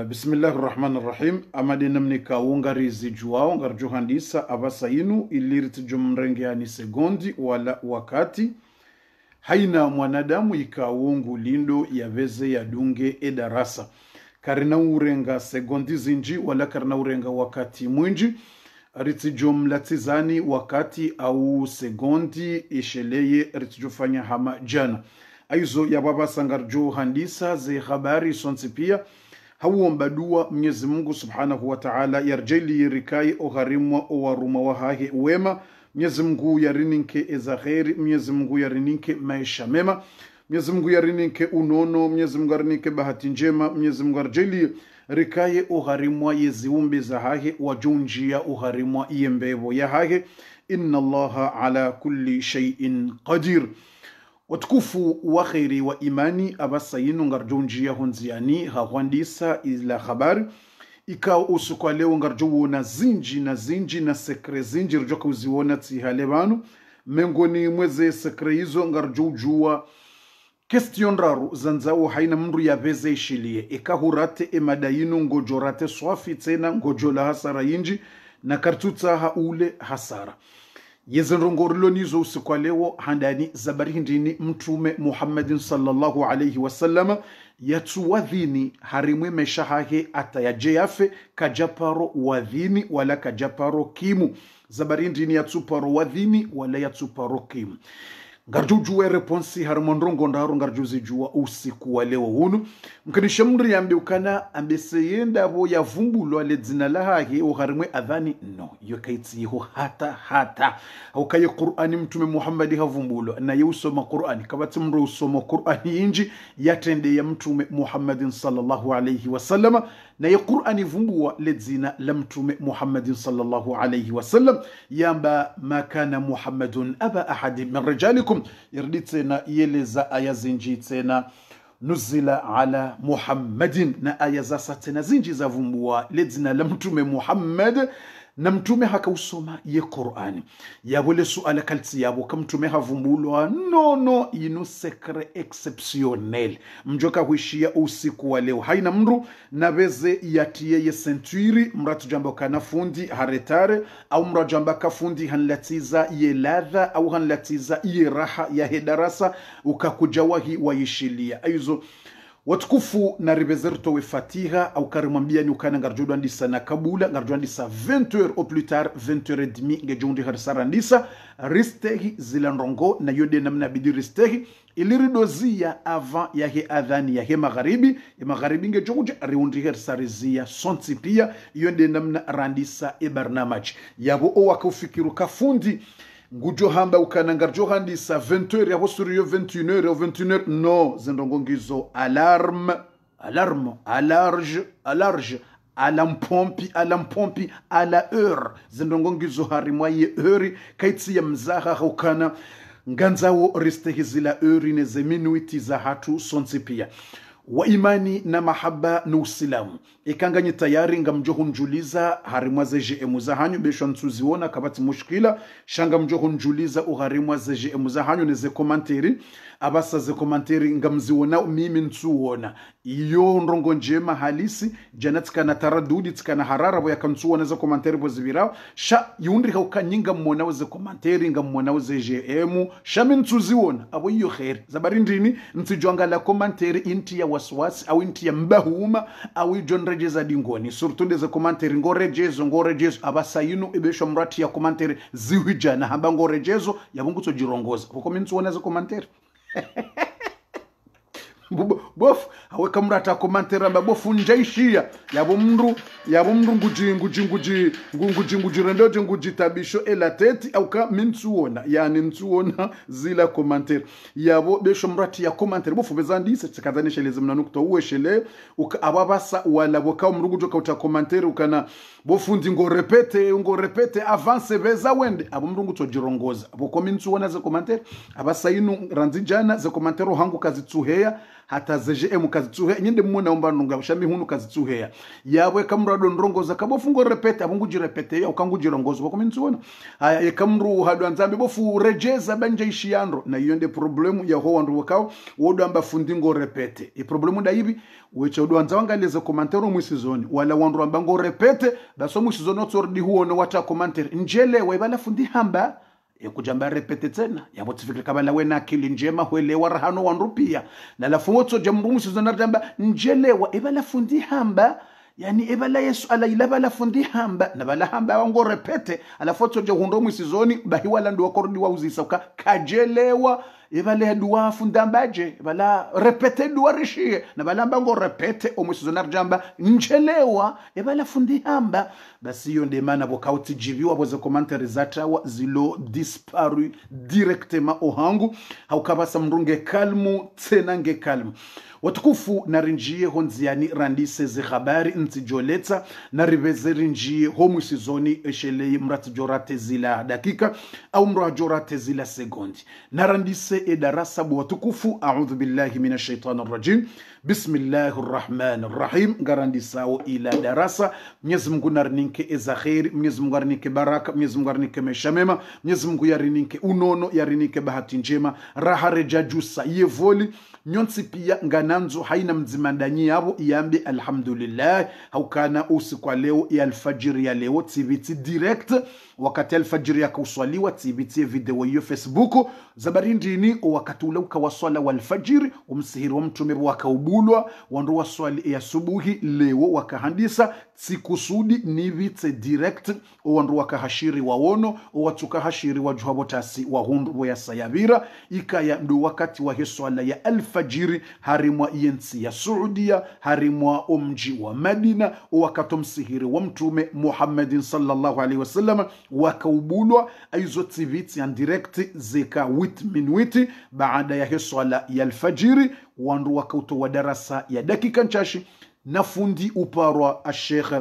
Bismillahirrahmanirrahim. Amadi namni ka ungarizi juao ngarju handisa abasainu iliriti jumrengeani segondi wala wakati haina mwanadamu ikaungu lindo ya veze ya dunge edarasa karina urenga segondi zinji wala karina urenga wakati mwinji riti jumlatizani wakati au segondi isheleye riti jufanya hama jana aizo ya baba sangarju handisa ze habari sonsi pia hauomba dua Mwenyezi Mungu Subhanahu wa Ta'ala yarjeli yirikai ogharimwa owaruma wahahe wema. Mwenyezi Mungu yarininke ezaheri, Mwenyezi Mungu yarininke maisha mema, Mwenyezi Mungu yarininke unono, Mwenyezi Mungu yarininke bahati njema, Mwenyezi Mungu yarjeli rikaye ogharimwa yeziumbe zahahe wajunjia ogharimwa yembevo yahahe. Inna Allaha ala kulli shay'in qadir. Watukufu wa khairi wa imani abasayinu ngarjonjia honziani hawandisa ila habari ikao usuku leo ngarjowo na zinji na sekre zinji rjoka uziona tihale banu mengoni mweze sekre hizo ngarjojua question raru zanzao haina mndu ya veze ishilie ikahurate emadayinu ngojorate swafi tena ngojola hasara inji na kartuta haule hasara yezenrongorilo nizo usiku leo handani zabari hindini mtume Muhammadin sallallahu alayhi wasallam yatuwadhini harimwe meshahahe atayajeafe kajaparo wadhini wala kajaparo kimu. Zabari hindini yatuparo wadhini wala yatuparo kimu. Ngarjujua reponsi harimondrongo ndaru ngarjuzi jua usiku wa leo hunu mkanisha mri yambe ukana ambeseyenda abo yavumbulo ale dzina lahahe uharimwe adhani no yokaitiho hata ukaye Qur'ani mtume Muhammad havumbulo na yusoma Qur'ani kabati mro usoma Qur'ani inji yatende ya mtume Muhammadin sallallahu alayhi wasallam na ya Qur'ani vumbua le dzina la mtume Muhammadin sallallahu alayhi wasallam yamba makana Muhammadun aba ahadi min rijalikum يردتنا يلزا آية زنجيتنا نزل على محمد نا آية زاساتنا زنجي زافمبوا لدنا لمتومي محمد namtume hakausoma ye Qur'ani yabole suala kalti yabo kamtume havumbulwa no ino sekre exceptionnel mjoka huishia usiku wa leo haina mru nabeze yatie ye century mratu jamba kana fundi haretare au mratu jamba kafundi hanlatiza ye ladha au hanlatiza ye raha ya hedarasa ukakujawahi waishilia aizo watukufu na ribezerto we fatiha au karimwambia ni ukana ngarjodo andisa na kabula ngarjodo andisa 20h au plus tard 20h30 ngejondi harisara andisa ristehi zilanrongo na yode namna bidi ristehi iliridozia avant yahe adhani yahe magharibi ngejoja riundi harisarizia sonti pia yode namna randisa barnamaj yabo o wakufikiru kafundi ngujo hamba ukana ngarjo handisa 20h ya hosuriyo 21h au 21h no zendongo ngizo alarme alampompi à la heure zendongo ngizo harimwa ye heure kaitsi ya mzaha ukana nganzawo ristehizila heure neze minuiti za hatu sonsi pia wa imani na mahaba na usilamu ikanganyi tayari ngamjoho njuliza harimwa zeje emuzahanyu besho ntuziona kabati mushkila shanga mjoho njuliza uharimwa zeje emuzahanyu neze komanteri abasa ze komanteri ngamziona mimi ntuona iyo ndrongo njema halisi janatika na taradudi tika na harara bo yakamtuona ze komanteri bo zibirao sha yundi haukanyinga mmona ze komanteri ngamona zeje emu shami ntuziona abo iyo khair zabari ndini ntijwanga la komanteri inti ya waswasi au inti ya mbahuma au John rejeza dingoni surtout des commentaires ngorejezo abasayinu ebesho mrati ya commentaire ziwijana hamba ngorejezo yabungu to jirongoza ko comments wona za commentaire bof hawe kamrata commentaire amba bofu njaishia yabo mndu nguji rendoje nguji tabisho ela teti au ka mintuona yani ntuona zila commentaire yabo besho mrati ya commentaire bofu bezandise tikazanisha lezimna nukto uweshele ababasa wala boka mrugujo kauta commentaire ukana bofu ndi ngorepete avance beza wende abo mrungu to jirongoza abo comments wona za commentaire abasayinu ranzijana za commentaire hangu kazituheya hata ZGM kazitsuhe nyinde mmona omba nunga shami hunu kazitsuhe yawe kamrado ndrongoza kabofungo repete abunguji repete ya ukanguji rongozo bako minzuona haya kamru hadu anzambe bofu rejeza banje ishiyandro na yonde problemu ya ho wandu wakao wodo amba fundingo repete e problemu da hivi weche wodo anzawanga leze komantero mwisizoni wala wandu amba ngo repete baso mwisizoni otsordi huono wata komantero njele webala fundi hamba kujamba repete tena yabo tifikira kabala wena akili njema huelewa rahano wandu pia na lafu wotso jamrumu sizona jamba njelewa ebala fundi hamba yani ebala Yesu ala ilabala fundi hamba na bala hamba wango repete ala foto je hundo mwisizoni bahi wala ndo wakordi wa uzisa kajelewa ebala dua fundambaje bala repete dua rishie na bala mbango repete omwisizona jamba njelewa ebala fundi hamba basi hiyo ndio maana bokauti jiviwa boze commentary zatawa zilo disparu directement ohangu haukabasa mrunge kalmu tena nge kalmu watukufu narinjie honziani randise ze habari ntijoleta na riveze rinjie homu sizoni eshele mrati jorate zila dakika au mra jorate zila sekondi narandise edarasa watukufu a'udhu billahi minash shaitanir rajim bismillahir rahmanir rahim garandisao ila darasa Mwenyezi Mungu narninke ezakhiri Mwenyezi Mungu arninke baraka Mwenyezi Mungu arninke maisha mema Mwenyezi Mungu yarinike unono yarinike bahati njema raha rejajusa yevoli nyonsi pia ngananzo haina mzimandanyi yabo iyambe alhamdulillah haukana usiku wa leo ya alfajiri ya leo tvt direct wakati alfajiri ya kuswaliwa tvt video hiyo Facebook zabarindini wakati ule ukawaswala wa alfajiri umsihiri wa mtume wakaubulwa wandu waswali ya subuhi leo wakahandisa sikusudi ni vite direct wandu wakahashiri waono watuka hashiri wajuhabotasi wa hundu ya sayavira ikaya ndo wakati wa hiswala ya alfajiri harimwa yensi ya Saudia harimwa umji wa Madina wakatomsihiri wa mtume Muhammadin sallallahu alaihi wasallam wakaubulwa aizo tvt ya direct zeka minuti baada ya hiswala ya alfajiri wandu wakautoa darasa ya dakika nchashi na fundi uparwa Sheikh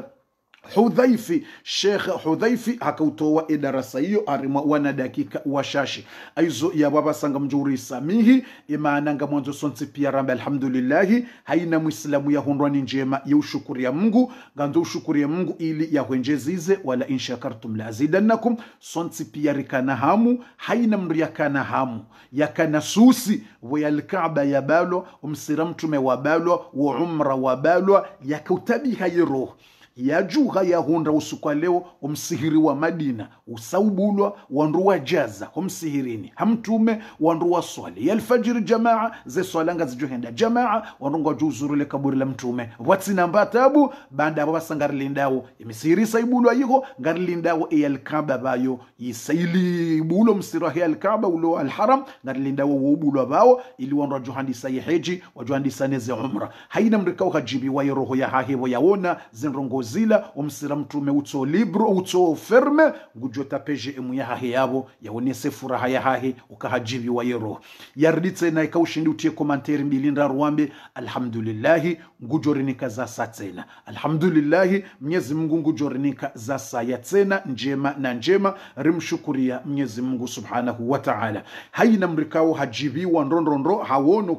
Hudhaifi hakautoa darasa hiyo arima wana dakika washashi aizo ya baba sanga mjuri samihi imaananga mwanzo sonsi pia ramba alhamdulillah haina muislamu ya hundwani njema ya ushukuri ya Mungu ganzo ushukuri ya Mungu ili ya hwenjezize wala inshakartum la azidannakum sonsi pia rikana hamu haina mriyakana hamu yakana susi wa alkaaba ya balwa umsiramtume wa balwa wa umra wa balwa yakautabiha yiroho yajuha ya hunda usukwa leo umsihiri wa Madina usaubulwa wandu wa jaza umsihirini hamtume wandu wa swali ya alfajiri jamaa ze swalanga zijuhenda jamaa wandu wa juzuru le kaburi la mtume watsina mbatabu banda baba sangari lindao imisihiri saibulwa yiho ngari lindao ya alkaaba bayo yisaili bulo msirahi alkaaba ulo alharam ngari lindao wubulwa bao ili wandu wa juhandisa yeheji wajuhandisa neze umra haina mrikao hajibi wa roho ya hahevo yaona zinrongo zila umsira mtume uto libro uto ferme ngujota peje emu ya hahe yabo yaonese furaha ya hahe ukahajivi wa yero yarditse na ikaushindi utie komanteri mbilinda ruambe alhamdulillah ngujorinika za satena alhamdulillah Mwenyezi Mungu ngujorinika za sayatena njema na njema rimshukuria Mwenyezi Mungu subhanahu wa ta'ala haina mrikao hajiviwa ndondondro hawono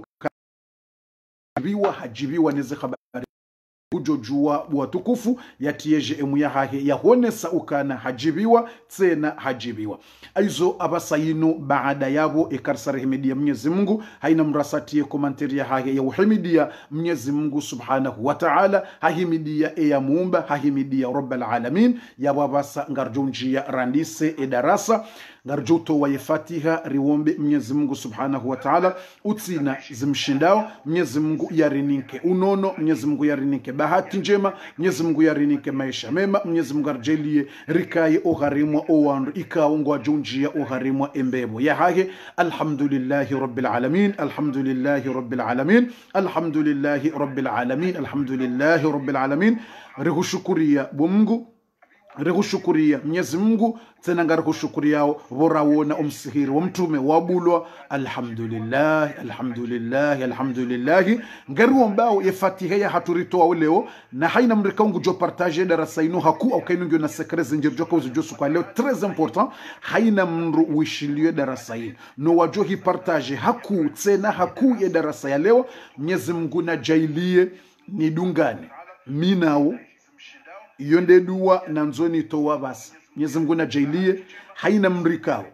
hajiviwa neze habari ujojua watukufu yatieje emu ya hahe yahonesa ukana hajibiwa tena hajibiwa aizo abasayinu baada yabo ikarsarehimidia Mwenyezi Mungu haina mrasatie komanteri ya hahe ya uhimidia Mwenyezi Mungu subhanahu wa ta'ala hahimidia ya muumba hahimidia rabbal alamin ya babasa ngarjonjia randise darasa ngarjoto wa Fatiha riwombe Mwenyezi Mungu subhanahu wa ta'ala utsina zimshindao Mwenyezi Mungu yarinike unono Mwenyezi Mungu yarinike bahati njema Mwenyezi Mungu yarinike maisha mema Mwenyezi Mungu arjelie rikaye ogharimwa owandu ikaungwa junjia ogharimwa embebo ya hahe alhamdulillahi rabbil alamin alhamdulillahi rabbil alamin alhamdulillahi rabbil alamin alhamdulillahi rabbil alamin rihushukuria Mungu rekushukuria Mwenyezi Mungu tena ngari kushukuriao vorawona umsihiri wa mtume wabulwa alhamdulillah alhamdulillah alhamdulillah ngari wombao ye fatiha ya haturitoa leo na haina mrika ungu jo partage darasa ino haku au kainu ngyo na secret zinjirjo kwa uzujosu kwa leo très important haina mru wishiliwe darasa ino no wajo hi partage haku tena haku ye darasa ya leo Mwenyezi Mungu na jailie ni dungane minao yonde dua na nzoni towa basi Mwenyezi Mungu na jailie haina mrikao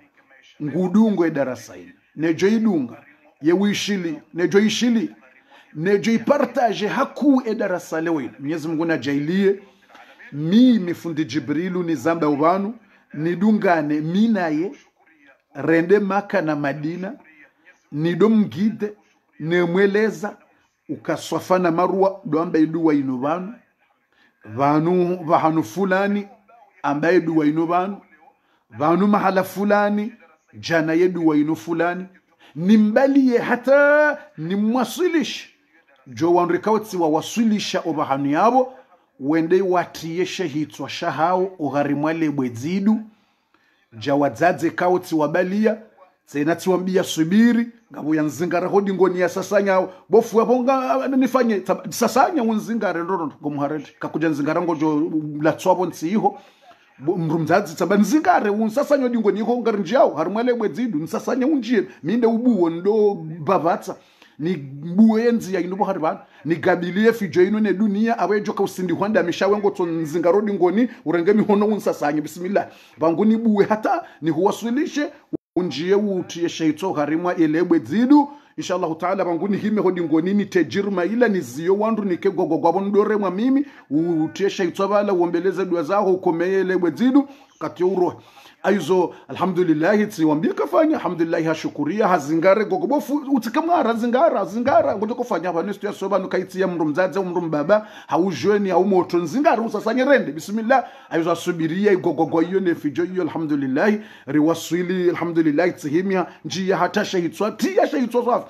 ngudungo e darasa hili nejo idunga ye wishili nejo ishili nejo ipartage haku e darasa leo hili Mwenyezi Mungu na jailie mimi fundi Jibrilu ni zamba ubanu nidungane minaye rende Maka na Madina nidomgide nemweleza ukaswafana marua doamba iduwa ino banu vanu fulani ambaye dua ino vanu mahala fulani jana ye dua ino fulani nimbaliye hata nimwasilish jo wanrikawtsi wa wasilisha obahanu yabo wende watiye shahitwa shahao uharimwale bwezidu jawadzadze kautsi wabalia tena tuambia subiri ngabo yanzingara hodi ngoni ya sasanya bofu yaponga nifanye sasanya unzingare ndoro ngomharete kakuja nzingara ngojo latswabo ntsiho mrumdzadzi tsamba nzingare unsasanya ngoni ho ngari njao harimwele bwedzidu nsasanya unjie minde ubuwo ndo bavatsa ni buenzi ya inobo haribana ni gabilie fijo ino ne dunia awejo ka usindi hwanda mishawe ngotso nzingarodi ngoni urenge mihono unsasanya bismillah banguni buwe hata ni huwasilishe unjie utiye shaito harimwa elebwe zidu inshallah taala banguni hime hodi ngonini tejirma ila niziyo wandu nikegogo gwabo ndore mwa mimi utiye shaito bala uombeleze dua zao ukomeye elebwe zidu kati uro aizo alhamdulillah tsiwambia kafanya alhamdulillah hashukuria hazingare gogobofu utikamara zingara ngoto kufanya hapa nesto ya soba nukaiti ya mrumzaze mrumbaba haujweni au moto nzingara usasanye rende bismillah aizo asubiria gogogo iyo ne fijo iyo alhamdulillah riwasili alhamdulillah tsihimia njia hata shahitwa tia shahitwa swafi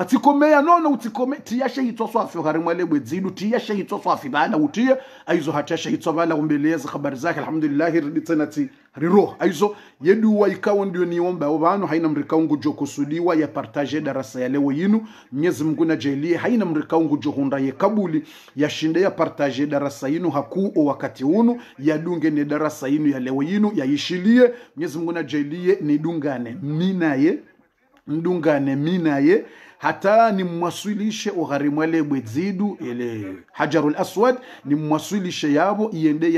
tikomea nono utikome tia shahitwa swafi harimwale bwezidu tia shahitwa swafi bana utia aizo hata shahitwa bala umbeleza habari zake alhamdulillah riditsanati riro aizo yedu wa ikawa ndio niomba obano haina mrikaungu jo kusudiwa ya partage darasa ya leo yinu Mwenyezi Mungu na jalie haina mrikaungu jo hunda ye kabuli ya shinde ya partage darasa yinu haku o wakati unu ya dunge ne darasa yinu ya leo yinu ya ishilie Mwenyezi Mungu na jalie ni dungane minaye hata ni mwasilishe uharimwale bwezidu ile hajarul aswad ni mwasilishe yabo iende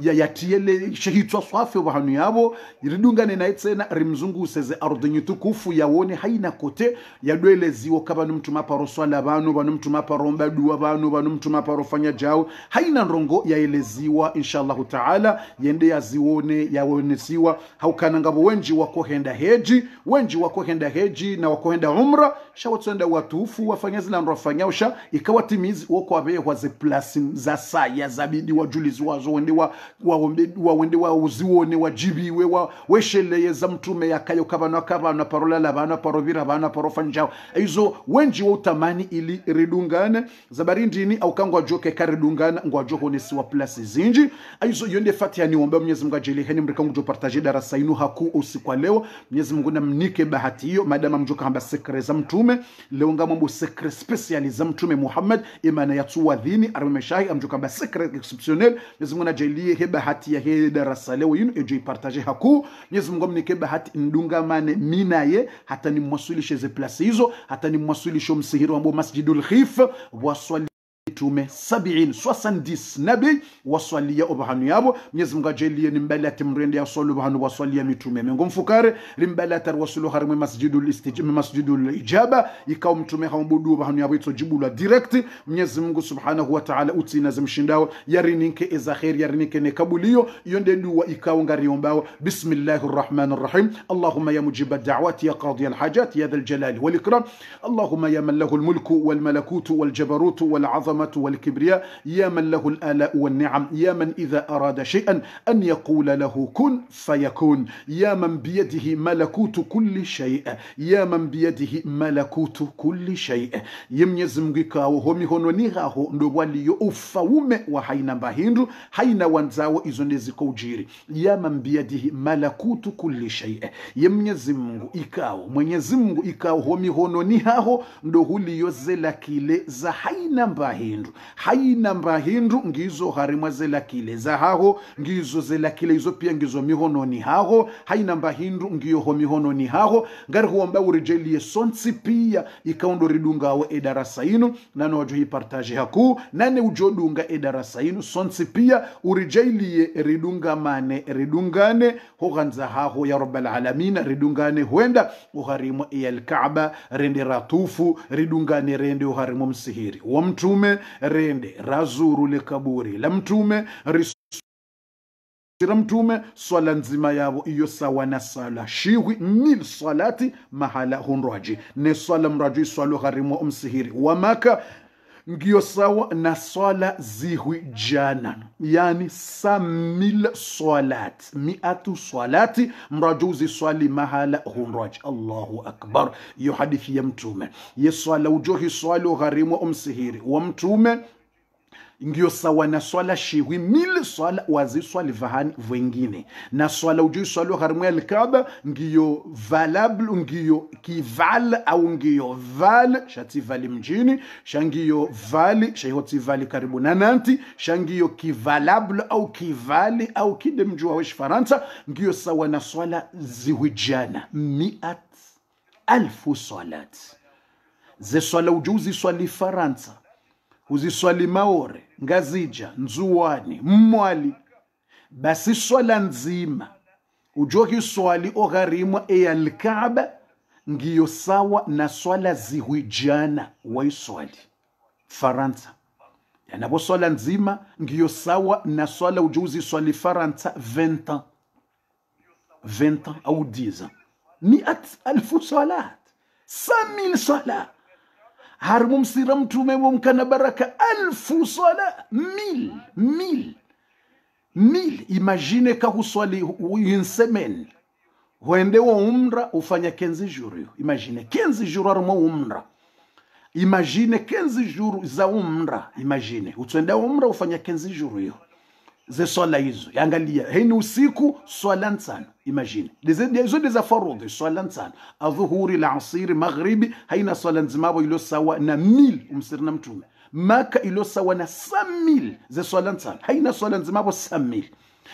ya tiele shahitwa swafi wahanu yabo iridungane na itsena rimzungu seze ardhi tukufu yaone haina kote yadweleziwo kabanu mtuma paro swala banu mtuma paro romba dua banu mtuma paro fanya jao haina nrongo yaeleziwa inshallah taala yende yazione yaonesiwa haukana ngabo wenji wako henda heji na wako henda umra tsenda watufu wafanya zila nrofanya usha ikawa timizi woko wabewa ze plasi za saya zabidi wajulizi wazo wende wa uzione wajibiwe wesheleye za mtume yakayo kabana parola labana parovira bana parofanjao hizo wenji wa utamani ili ridungane zabarindini au kangwa joke karidungana ngwa joko nesi wa plasi zinji hizo yonde fatia ni omba Mwenyezi Mungu ajeli hani mrikangu jo partage darasa inu haku usiku leo Mwenyezi Mungu na mnike bahati hiyo madama mjoka hamba sekre za mtume leo ngambo secret specialism mtume Muhammad imana yatuwa dhini arumeshahi amjukamba secret exceptionnel Mwenyezi Mungu najalie heba hati ya he darasa leo yinu ejo ipartage haku Mwenyezi Mungu mnike bahati ndunga mane minaye hata ni mwasulishe ze place hizo hata ni mwasulisho msihiri wa Masjidul Khif waswali tume 70 nabi waswalia obahanu yabo Mwenyezi Mungu ajalie ni mbalati mrende ya solo obahanu waswalia mitume mengo mfukare limbalata wasulu harimwe masjidul ijaba ikaw mtume haumbudu obahanu yabo itojibu la direct Mwenyezi Mungu subhanahu wa ta'ala utina zimshindao yarininke eza khair yarininke ne kabulio yonde duwa ikaw ngariombao bismillahir rahmanir rahim Allahumma ya mujib ad-da'wat ya qadi al-hajat ya dhal jalali wal ikram Allahumma ya man lahu al-mulku wal malakutu wal jabarutu wal 'azama العظمة والكبرياء يا من له الآلاء والنعم يا من إذا أراد شيئا أن يقول له كن فيكون يا من بيده ملكوت كل شيء يا من بيده ملكوت كل شيء Mwenyezi Mungu ikawo homihono ni haho ndo waliyo ufaume wa haina mbahindu haina wanzao izo neziko ujiri ya man biyadihi malakutu kulli shay Mwenyezi Mungu ikawo homihono ni haho ndo huliyo zela kile za haina mbahindu ngizo harimwa zela kile za haho ngizo zela kile izo pia ngizo mihono ni haho haina mbahindu ngiyo homihono ni haho ngari huomba urijeli sonsi pia ikaundo ridungawo darasa inu nano wajuhi partage haku nane ujodunga darasa inu sonsi pia urijailie ridungane hoganza haho ya rabbal alamin ridungane huenda ugharimu el Kaaba rende ratufu ridungane rende ugharimu msihiri wa mtume rende razuru le kaburi la mtume mtume swala nzima yabo iyo sawa na sala shiwi 1000 salati mahala hunraji ne swala mraji swalo gharimu msihiri wa Maka ngiyo sawa na swala zihui jana yani 1000 salat 100 salati mrajuzi swali mahala hunraji Allahu akbar iyo hadithi ya mtume ye swala ujohi swalo gharimu msihiri wa mtume ngiyo sawa na swala shiwi 1000 swala wazi swali vahani vwengine na swala ujui swala harimu ya Kaaba ngiyo valable ngiyo kival au ngiyo val shativali mjini shangiyo vali shahihotivali karibu na nanti shangiyo kivalable au kivali au kide mjua wesh Faransa ngiyo sawa na swala ziwijana 100,000 salat ze swala ujuzi swali Faransa uziswali Maore, Ngazija, Nzuwani, Mwali basi swala nzima ujoki swali ogharimwa eyal Kaaba ngiyo sawa na swala ziwijana waiswali Faransa yanabo swala nzima ngiyo sawa na swala ujuzi swali Faransa 20 ans au 10 ans 100,000 salat 100,000 salat harimu msira mtume mkana baraka 1000 sala 1000 imagine ka huswali une semaine huende wa umra ufanya 15 jours imagine 15 jours harimu umra imagine 15 jours za umra imagine utenda umra ufanya 15 jours ze swala hizo yangalia heni usiku swala nsana imagine des farudhi swala nsana adhuhuri al-asiri maghribi haina swala nzimabo ilo sawa na 1000 umsirna mtume Maka ilo sawa na 100,000 ze swala nsana haina swala nzimabo 100,000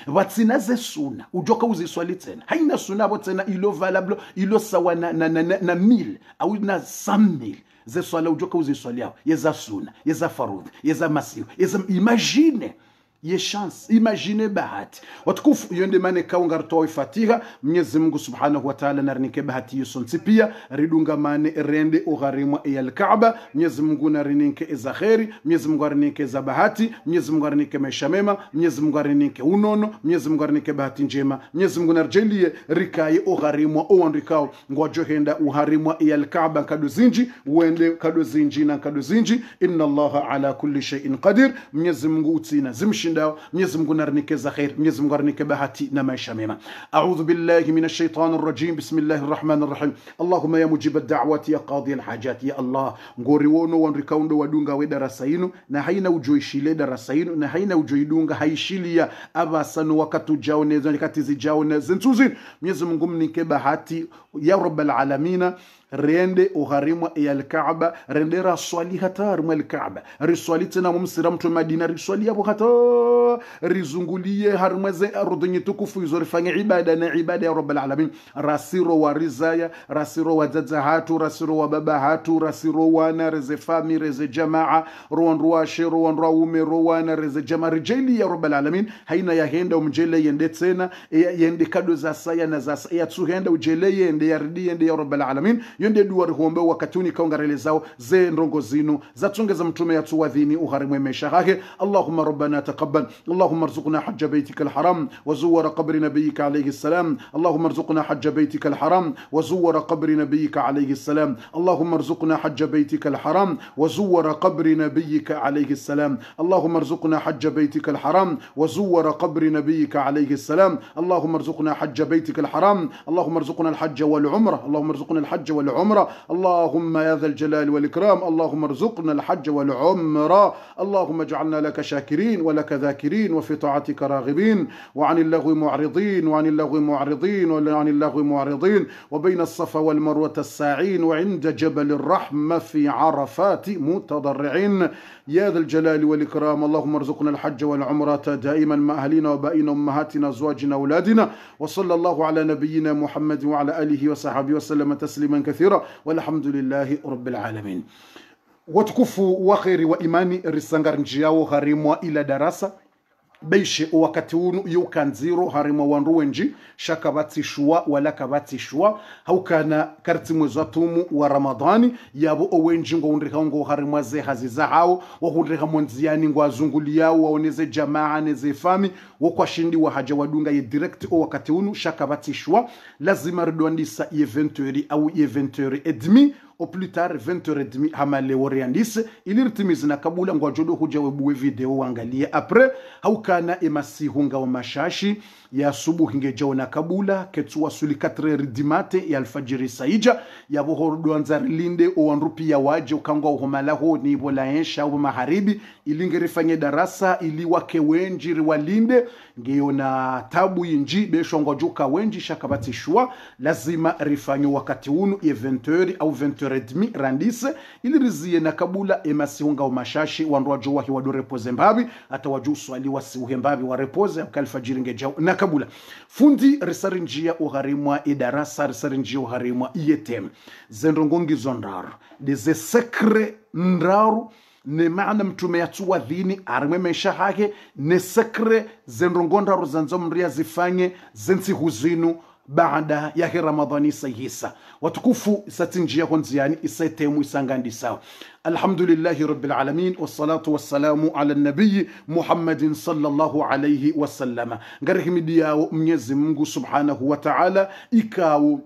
watsina ze suna ujoka uziswali tena haina suna bo tena ilo valable ilo sawa na 1000 au na 100,000 ze swala ujoka uziswali yao yeza suna yeza farudhi yeza masiu yeza imagine ye chance imagine bahati watukufu yonde mane kaungartoa Fatiha Mwenyezi Mungu Subhanahu wa Ta'ala narinike bahati yusonsi pia ridunga mane rende ugharimwa el Kaaba Mwenyezi Mungu narinike za khairi Mwenyezi Mungu narinike za bahati Mwenyezi Mungu narinike maisha mema Mwenyezi Mungu narinike unono Mwenyezi Mungu narinike bahati njema Mwenyezi Mungu narjelie rikaye ugharimwa oandikao ngwajohenda uharimwa el Kaaba kadozinji uende kadozinji na kadozinji inna Allaha ala kulli shay'in qadir Mwenyezi Mungu utina zimshinda Mwenyezi Mungu narinike za khair Mwenyezi Mungu narinike bahati na maisha mema a'udhu billahi minash shaitanir rajim bismillahir rahmanir rahim Allahumma ya mujib ad-da'wati ya qadi al-hajat ya Allah ngori wono wandikaundo wadunga we darasa inu na haina ujoishile darasa inu na haina ujoidunga haishilia abasano wakati jaoneza wakati zijaona zentuzi Mwenyezi Mungu mnike bahati ya rabbal alamin rende uharimwa el Kaaba rende raswali hatar mwa el Kaaba riswali tena mumsira mtu Madina riswali hapo hata rizungulie harmaze ardhi tukufu izorifanya ibada na ibada ya rabbal alamin rasiro wa rizaya rasiro wa zazahatu rasiro wa babahatu rasiro wa na reze fami reze jamaa ruwan ruwa shiro wan rawume ruwana reze jamaa rijali ya rabbal alamin haina ya henda umjele yende tena yende kado za saya na za ya tuhenda ujele yende yardi yende ya rabbal alamin yonde duwar hombe wakatuni kaungarele zao ze ndongo zinu za tunge za mtume ya tuwadhini uharimwe mesha hake Allahumma rabbana taqabbal وتقبل. اللهم ارزقنا حج بيتك الحرام وزور قبر نبيك عليه السلام. اللهم ارزقنا حج بيتك الحرام وزور قبر نبيك عليه السلام. اللهم ارزقنا حج بيتك الحرام وزور قبر نبيك عليه السلام. اللهم ارزقنا حج بيتك الحرام وزور قبر نبيك عليه السلام. اللهم ارزقنا حج بيتك الحرام. اللهم ارزقنا الحج والعمرة. اللهم ارزقنا الحج والعمرة. اللهم يا ذا الجلال والإكرام اللهم ارزقنا الحج والعمرة. اللهم اجعلنا لك شاكرين ولك ذاكرين وفي طاعتك راغبين وعن اللغو معرضين وعن اللغو معرضين وعن اللغو معرضين وبين الصفا والمروة الساعين وعند جبل الرحمة في عرفات متضرعين يا ذا الجلال والإكرام. اللهم ارزقنا الحج والعمرة دائما مع أهلنا وبائنا أمهاتنا أزواجنا أولادنا. وصلى الله على نبينا محمد وعلى آله وصحبه وسلم تسليما كثيرا والحمد لله رب العالمين. Watukufu wa kheri wa imani risanga njiao harimwa ila darasa beishe wakati unu yukanziro harimwa wanruwenji shaka batishwa wala kabatishwa haukana karti mwezi watumu wa Ramadhani yabo owenji ngo undrika ngo harimwa ze haziza hao wa undrika monziani ngo azunguli yao waoneze jamaa neze fami wakwa shindi wa haja wadunga ye direct o wakati unu shaka batishwa lazima ridwandisa ye 20h au ye 20h30 au plus tard 20h30 hamale oriandise ilirtimizi na kabula ngo jodo huja webuwe video wangalia après haukana emasihunga wa mashashi ya subuhi ngejao na kabula ketuwa suli 4h dimate ya alfajiri saija ya bohordo anzari linde o wanrupi ya waje ukangwa uhomalaho ni bola ensha au maharibi ilingerifanye darasa ili wake wenjiri walinde ngeyo na tabu inji besho ngojuka wenji shakabatishwa lazima rifanyo wakati unu ya 20h au 20h30 randise ili rizie na kabula emasihunga wa mashashi wanruajo wahi wadorepoze mbabi hata waju swali wasiuhe mbabi warepoze ukalfajiri ngejao na kabula fundi risarinjia uharimwa idarasa risarinjia uharimwa iyetem zendrongongi zondaru deze sekre ndaru ne maana mtume yatuwa dhini arimwe mesha hake ne sekre zendrongondaru zanzo mria zifanye zensi huzinu baada ya Ramadhani sayhisa watukufu satinjia konziani isaitemu isangandi sawa. Alhamdulillahi rabbil alamin wassalatu wassalamu ala nabii Muhammadin sallallahu alayhi wasallama. Ngarihimidi yao Mwenyezi Mungu subhanahu wa ta'ala ikawo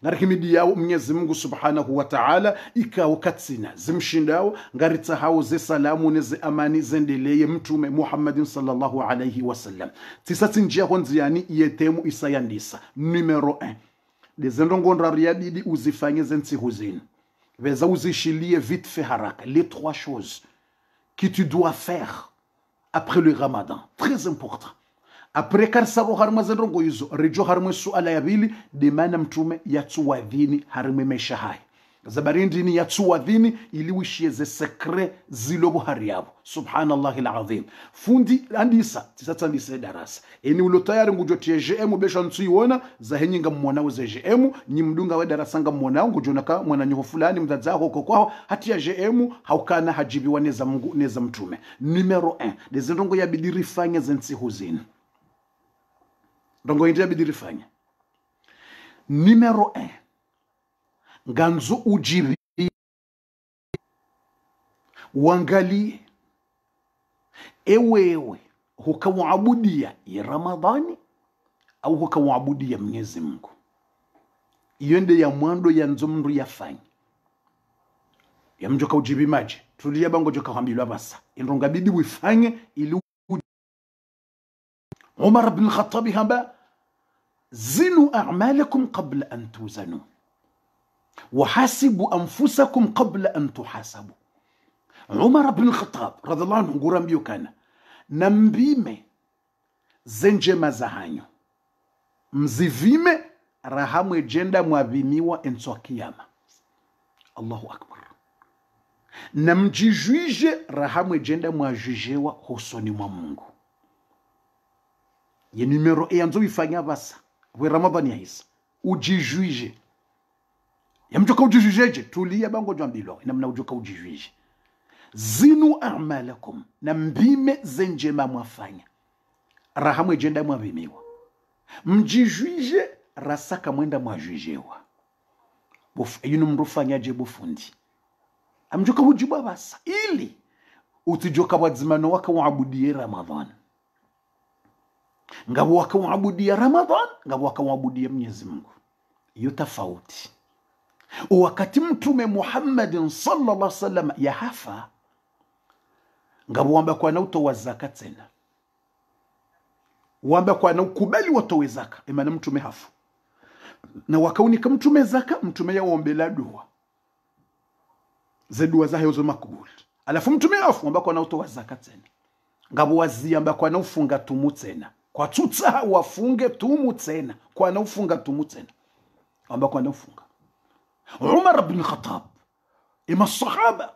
narihimidi yao Mwenyezi Mungu subhanahu wa ta'ala ikawo katsina zimshindao ngaritsa hao ze salamu neze amani zendeleye mtume Muhammadin sallallahu alayhi wasallam. Tisatinjia konziani yetemu isayandisa numero 1 dezendongonra riabidi uzifanye zensi huzini veza uzishilie vite fait haraka les 3 choses que tu dois faire après le Ramadan très important. Après karsabo harma zendongo hizo rejo harma suala ya bili de mana mtume yatsuwa dhini harma meshahai zabarindi ni yatsuwa dhini ili wishie ze sekre zilobo hariabo subhanallahi alazim. Fundi andisa tisatandisa darasa eni ulo tayari ngujo TGM besha ntsiona za henyinga mwanao ze GM ni mdunga we darasa nga mwanao ngujo naka mwana nyoho fulani mzazaho kokwao hati ya GM haukana hajibiwa neza Mungu neza mtume. Numero 1 dezendongo ya bidiri fanya zensi huzini ndongo india bidiri fanya. Numero 1 nganzo ujiri wangali ewewe hukawabudia ya Ramadhani au hukawabudia Mwenyezi Mungu. Iyende ya mwando ya nzomndu yafanya ya mjoka ujibi maji tulia bango joka hambilwa basa indonga bidi wifanye ili Umar ibn Khattab hamba zinu a'malakum qabla an tuzanu وحاسبوا أنفسكم قبل أن تحاسبوا. عمر بن الخطاب رضي الله عنه قرام يوكانا نمبيمه zenje mazahanyo mzivime rahamu ejenda mwabimiwa enso kiyama. Allahu akbar. Na mjijuije rahamu ejenda mwajujewa husoni mwa Mungu. Ye numero yanzo ifanya basa we Ramadhani ya hisa ujijuije ya mjoka ujijujeje tulia bango jambilo namna ujoka ujijuije zinu a'malakum na mbime zenjema mwafanya rahamu ejenda mwabimiwa mjijuije rasaka mwenda mwajujewa yinu mrufanyaje bufundi amjoka ujibu basa ili utijoka wadzimano waka waabudie Ramadhan ngabo waka waabudia Ramadhan ngabo waka waabudia Mwenyezi Mungu. Hiyo tofauti. Wakati Mtume Muhammad sallallahu alaihi wasallam ya hafa ngabo wamba kwa na utoa zaka tena, wamba kwa na ukubali watoe zaka imana Mtume hafu na wakaunika Mtume zaka Mtume yaombela dua zedua za hizo makubul, alafu Mtume hafu wamba kwa na utoa zaka tena ngabo waziamba kwa na ufunga tumu tena kwa tutsa wafunge tumu tena kwa na ufunga tumu tena wamba kwa na ufunga. Umar ibn Khattab ima sahaba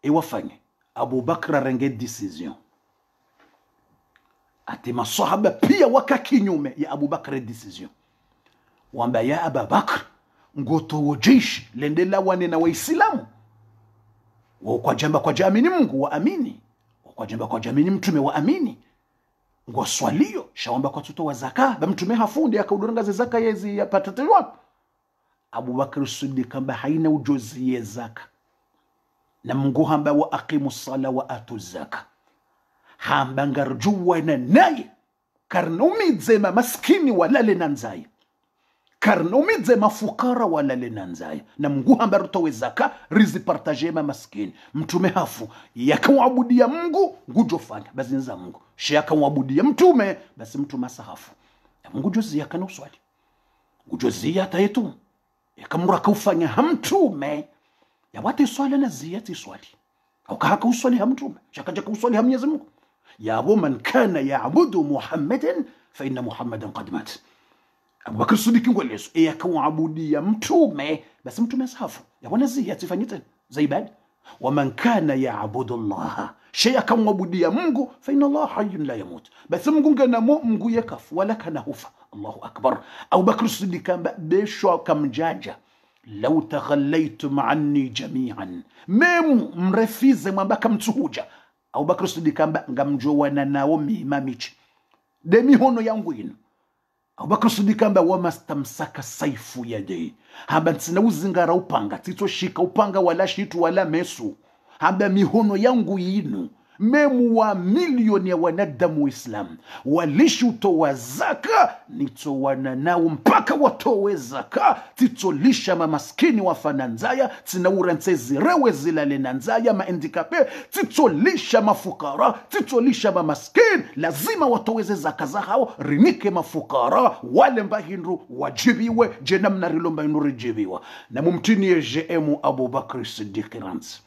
iwafanye Abu Bakr renge decision ati masahaba pia waka kinyume ya Abu Bakr decision wamba ya Abu Bakr ngoto wajeshi lendela wane na Waislamu kwa jamba kwa jamini Mungu waamini kwa jamba kwa jamini Mtume waamini ngo swalio shawamba kwa tuto wa zaka ba Mtume hafundi akauduranga zaka yezi yapatatelwa. Abu Bakr Siddiq kamba haina ujuzi ya zaka na Mungu hamba wa aqimu sala wa atu zaka hamba ngarjuwa na naye karnumidze maskini walale nanzaya karnumidze mafukara walale nanzaya na Mungu hamba rutowe zaka rizi partaje maskini. Mtume hafu yakawabudia Mungu ngujofanya basi nza Mungu shi yakawabudia Mtume basi Mtume sahafu na Mungu juzi yakana uswali ujuzi ya tayetu yakamuraka ufanya hamtume ya wate swali na ziyati swali au kahaka uswali hamtume shakaja uswali Mwenyezi Mungu ya man kana ya'budu Muhammadan fa inna Muhammadan qad mat. Abu Bakr Siddiq ngweleso yakawabudia Mtume basi Mtume sahafu ya wana ziyati fanyita zaibad wa man kana ya'budu Allah shay'a kamwabudia Mungu fa inna Allah hayyun la yamut basi Mungu ngana Mungu yakafu wala kana hufa. Allahu akbar. Abu Bakr Siddiq kamba besho kamjaja law takhallaytum anni jami'an memu mrefize mwambaka mtuhuja. Abu Bakr Siddiq kamba ngamjowana nao mimichi demi hono yangu ino. Abu Bakr Siddiq kamba wamastamsaka saifu yadi hamba tsina uzingara upanga tito shika upanga wala shitu wala mesu hamba mihono yangu ino memu wa milioni ya wanadamu Islam walishi utowa zaka nitowana nao mpaka watowe zaka titolisha mamaskini wafananzaya tinaura ntezi rewe zilale nanzaya maendikape titolisha mafukara titolisha mamaskini lazima watoweze zaka za hao rinike mafukara wale mbahindu wajibiwe jenamna rilomba hindu rijibiwa na mumtini ye JM Abu Bakr Siddiq ranzi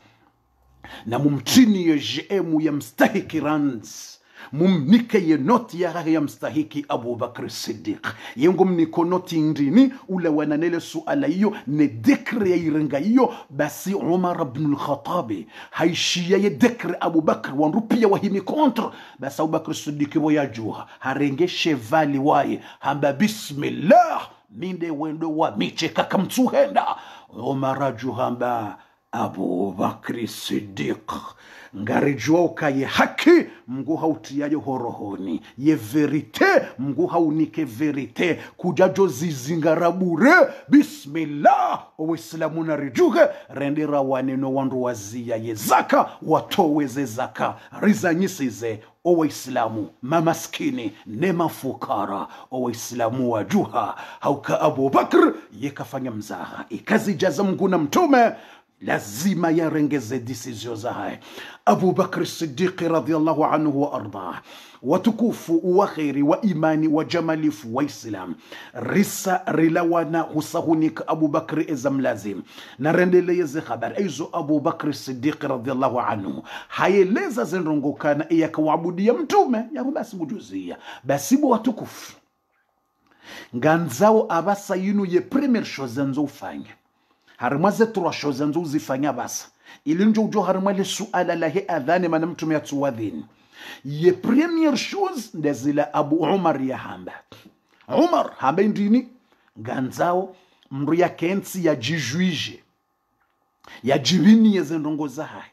na mumtini ya JM ya mstahiki ranz mumnike ye noti ya mstahiki Abu Bakr Siddiq yengo mniko noti ndini ule wananele suala hiyo ne dekre ya irenga hiyo basi Umar ibn al-Khattab haishia ye dekre Abu Bakr wanrupia wahimi kontra basi Abu Bakr Siddiq boyajuha harenge chevali waye hamba bismillah minde wendo wa miche kakamtuhenda Umar ajuhamba Abu Bakr Siddiq ngarijua ukaye haki Mungu hautiaje horohoni ye verite Mungu haunike verite kujajo zizingarabure bismillah Uislamu narijuge rendera waneno wandu wazia ye zaka watoweze zaka rizanyisize Uislamu mamaskini ne mafukara Uislamu wajuha hauka Abu Bakr yekafanya mzaha ikazi jaza Mungu na Mtume lazima yarengeze decision za hai. Abu Bakr Siddiq radhiyallahu anhu wa ardah watukufu wa khairi wa imani wa jamalifu wa Islam risa rilawana husahunika Abu Bakr ezamlazim na rendeleze habari aizo Abu Bakr Siddiq radhiyallahu anhu hayeleza zenrongokana yakawabudia Mtume yabo basi bujuzia basi bo watukufu nganzao abasa yinu ye premier chose nzo ufanya harmaze turasho zanzu zifanya basa ilinjo ujo harmale suala lahi adhani mana Mtume yatuwadhini ye premier chose ndezila Abu Umar ya hamba Umar hamba ndini ganzao mru ya kensi ya jijuije ya jibini ya zendongo za hai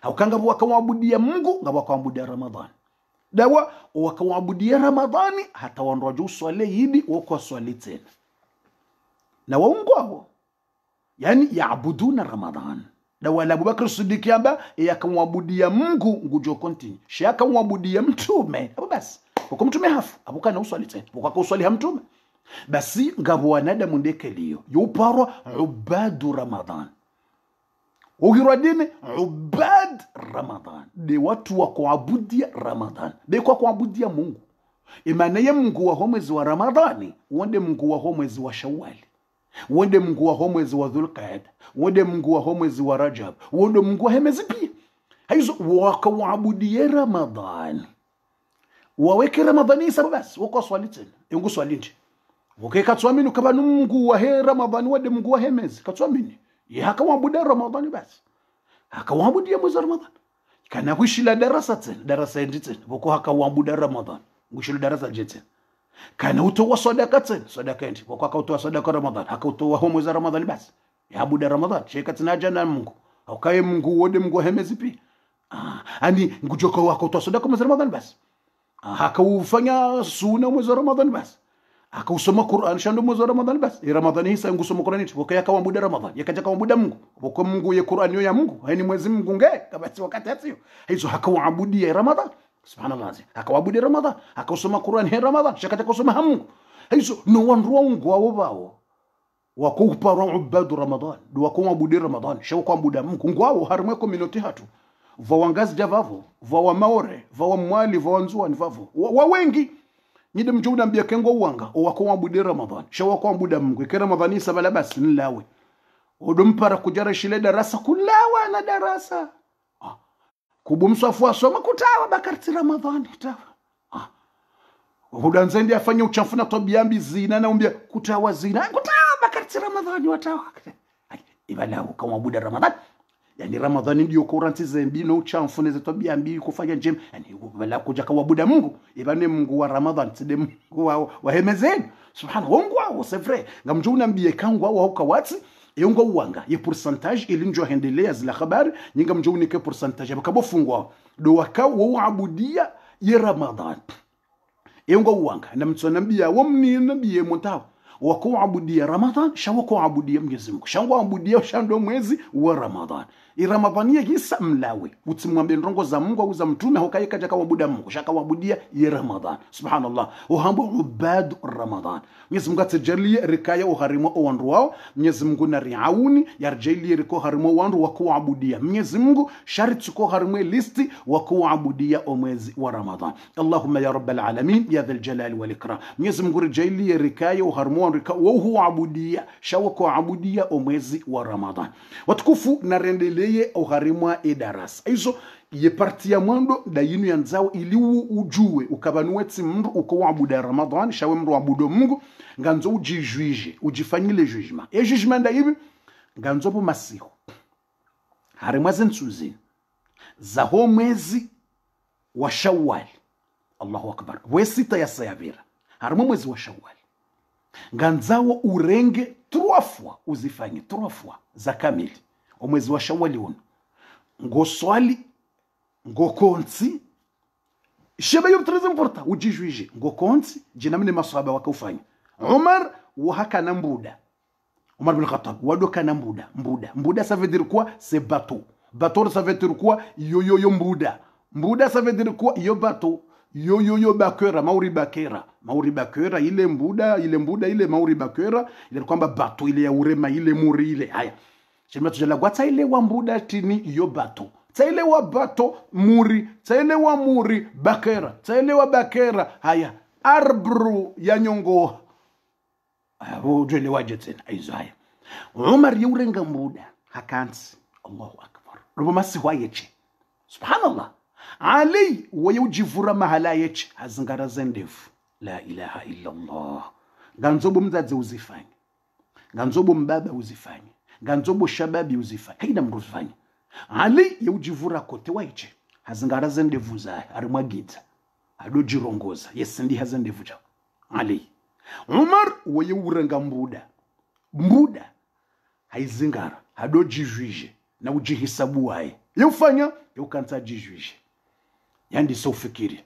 haukanga wakawabudia Mungu nga wakawabudia Ramadhani dawa wakawabudia Ramadhani hata wanroju swale yidi wako swali tena na waungwao yani yaabuduna Ramadhan da wala Abubakar Siddiq amba yakamwabudia Mungu ngujo continue shaka mwabudia mtume abo basi uko mtume hafu abukana uswali tena ukaka uswali hamtume basi ngabo wanadamu ndekeliyo yuparwa ubadu Ramadan ugirwa dini ubad Ramadan de watu wa kuabudia Ramadan de kwa kuabudia Mungu imana ya Mungu wa mwezi wa Ramadhani wende Mungu wa mwezi wa Shawwali wende Mungu wa mwezi wa Dhulqaada wende Mungu wa mwezi wa Rajab wende Mungu wa mwezi pia hizo wakauabudia Ramadhan waweke Ramadhani sababu basi wako swali tena ingu swali nje ukekatwamini ukabanu Mungu wa Ramadhani wende Mungu wa mwezi katwamini hakauabudia Ramadhani basi hakauabudia mwezi wa Ramadhani kana kushila darasa tena darasa ndi tena wako hakauabudia Ramadhani ngushilo darasa jete kana utoa sadaka tena sadaka ndi wako akautoa sadaka Ramadhani hakautoa mwezi wa Ramadhani basi yabuda Ramadhani sheka tena jana Mungu aukaye Mungu wode Mungu wa mwezi pia ani ngujoka wako utoa sadaka mwezi wa Ramadhani basi hakaufanya sunna mwezi wa Ramadhani basi akausoma Qur'an shando mwezi wa Ramadhani basi Ramadhani hisa ngusoma Qur'an hicho wakaya kama muda Ramadhani yakaja kama muda Mungu wako Mungu ye Qur'an ya Mungu haini mwezi Mungu nge kabati wakati hiyo hizo hakauabudia Ramadhani subhanallah hakauabudia Ramadhani akausoma Qur'an he Ramadhani shakata kusoma Mungu hizo no wanruangu wao bao wako upara ubadu Ramadhani do wako abudia Ramadhani shawo kwa muda Mungu ngwao harimwe community hatu vawangazi javavo vawa maore vawa mwali vawa nzuani vavo wa wengi nyide mjuda mbia kengo uwanga wako wabudia Ramadhani shawa kwa muda Mungu ke Ramadhani sabala basi nilawe odumpara kujara shile darasa kulawa na darasa kubumswafu asoma kutawa bakarti Ramadhani tawa hudanzendi afanye uchafu na tobiambi zina na umbia kutawa zina kutawa bakarti Ramadhani watawa ibala kama muda Ramadhani yani Ramadhani ndio kuranti zembi no uchafu neze tobiambi kufanya jem yani wala kuja kwa buda Mungu ibane Mungu wa Ramadhani tide Mungu wa hemezeni subhanahu Mungu wao c'est vrai ngamjuna mbie kangwa wao kawati yongo uwanga ye pourcentage ilinjo hendelea zila habari nyinga mjuni ke pourcentage bakabofungwa do wakao waabudia ye Ramadhan yongo uwanga na mtsonambia wamni nabiye montawa wako abudia Ramadhan shawo ko abudia Mwenyezi Mungu shango abudia shando mwezi wa Ramadhan Ramadhani yisa mlawe utimwambie ndongo za Mungu au za mtume hokaika jaka wabuda Mungu shaka wabudia ye Ramadhan subhanallah uhambo ubad Ramadhan Mwenyezi Mungu atajalie rikaya uharimo wandu wao Mwenyezi Mungu na riauni yarjalie riko harimo wandu wako abudia Mwenyezi Mungu sharti ko harimo listi wako abudia mwezi wa Ramadhan Allahumma ya rabbal alamin ya dhal jalali wal ikram Mwenyezi Mungu rijalie rikaya uharimo rika wao abudia shawako abudia mwezi wa Ramadhan watukufu na rendele yeye uharimwa edarasa hizo ye parti ya mwando da yinu ya nzao ili ujue ukabanuweti mndu uko wabuda Ramadhan shawe mndu wabudo Mungu nganzo ujijuije ujifanyile jugement e jugement da hivi nganzo po masihu harimwa zensuzi za ho mwezi wa Shawwal Allahu akbar wesita ya sayavira harimwa mwezi wa Shawwal nganzao urenge 3 fois uzifanye 3 fois za kamili mwezi wa Shawwali uno ngoswali ngokonsi sheba yo très important ujijuije ngokonsi jinamne maswahaba wakaufanya Umar wahaka na mbuda Umar bin Khattab wadoka na mbuda ça veut dire quoi c'est bateau ça veut dire quoi yo mbuda ça veut dire quoi yo bateau yo bakera mauri bakera ile mbuda ile mauri bakera ile kwamba bateau ile ya urema ile muri ile haya Shema tujala kwa taile wa mbuda tini yo bato. Taile wa bato muri. Taile wa muri bakera. Taile wa bakera haya. Arbru ya nyongo. Ujele waje tena. Aizo haya. Umar yurenga mbuda. Hakansi. Allahu akbar. Rubo masi wayeche. Subhanallah. Ali wayujivura mahala yeche. Hazingara zendefu. La ilaha illa Allah. Ganzobu mzaze uzifanye. Ganzobu mbaba uzifanye. Ganzobo shababi uzifanya kaida mrufanya Ali yujivura kote waiche hazingara zendevu zaye arimwagita adojirongoza yesendi hazendevu cha Ali Umar wayurenga mbuda haizingara adojijuije na ujihisabu wae yufanya yukanza jijuije yandi so fikiri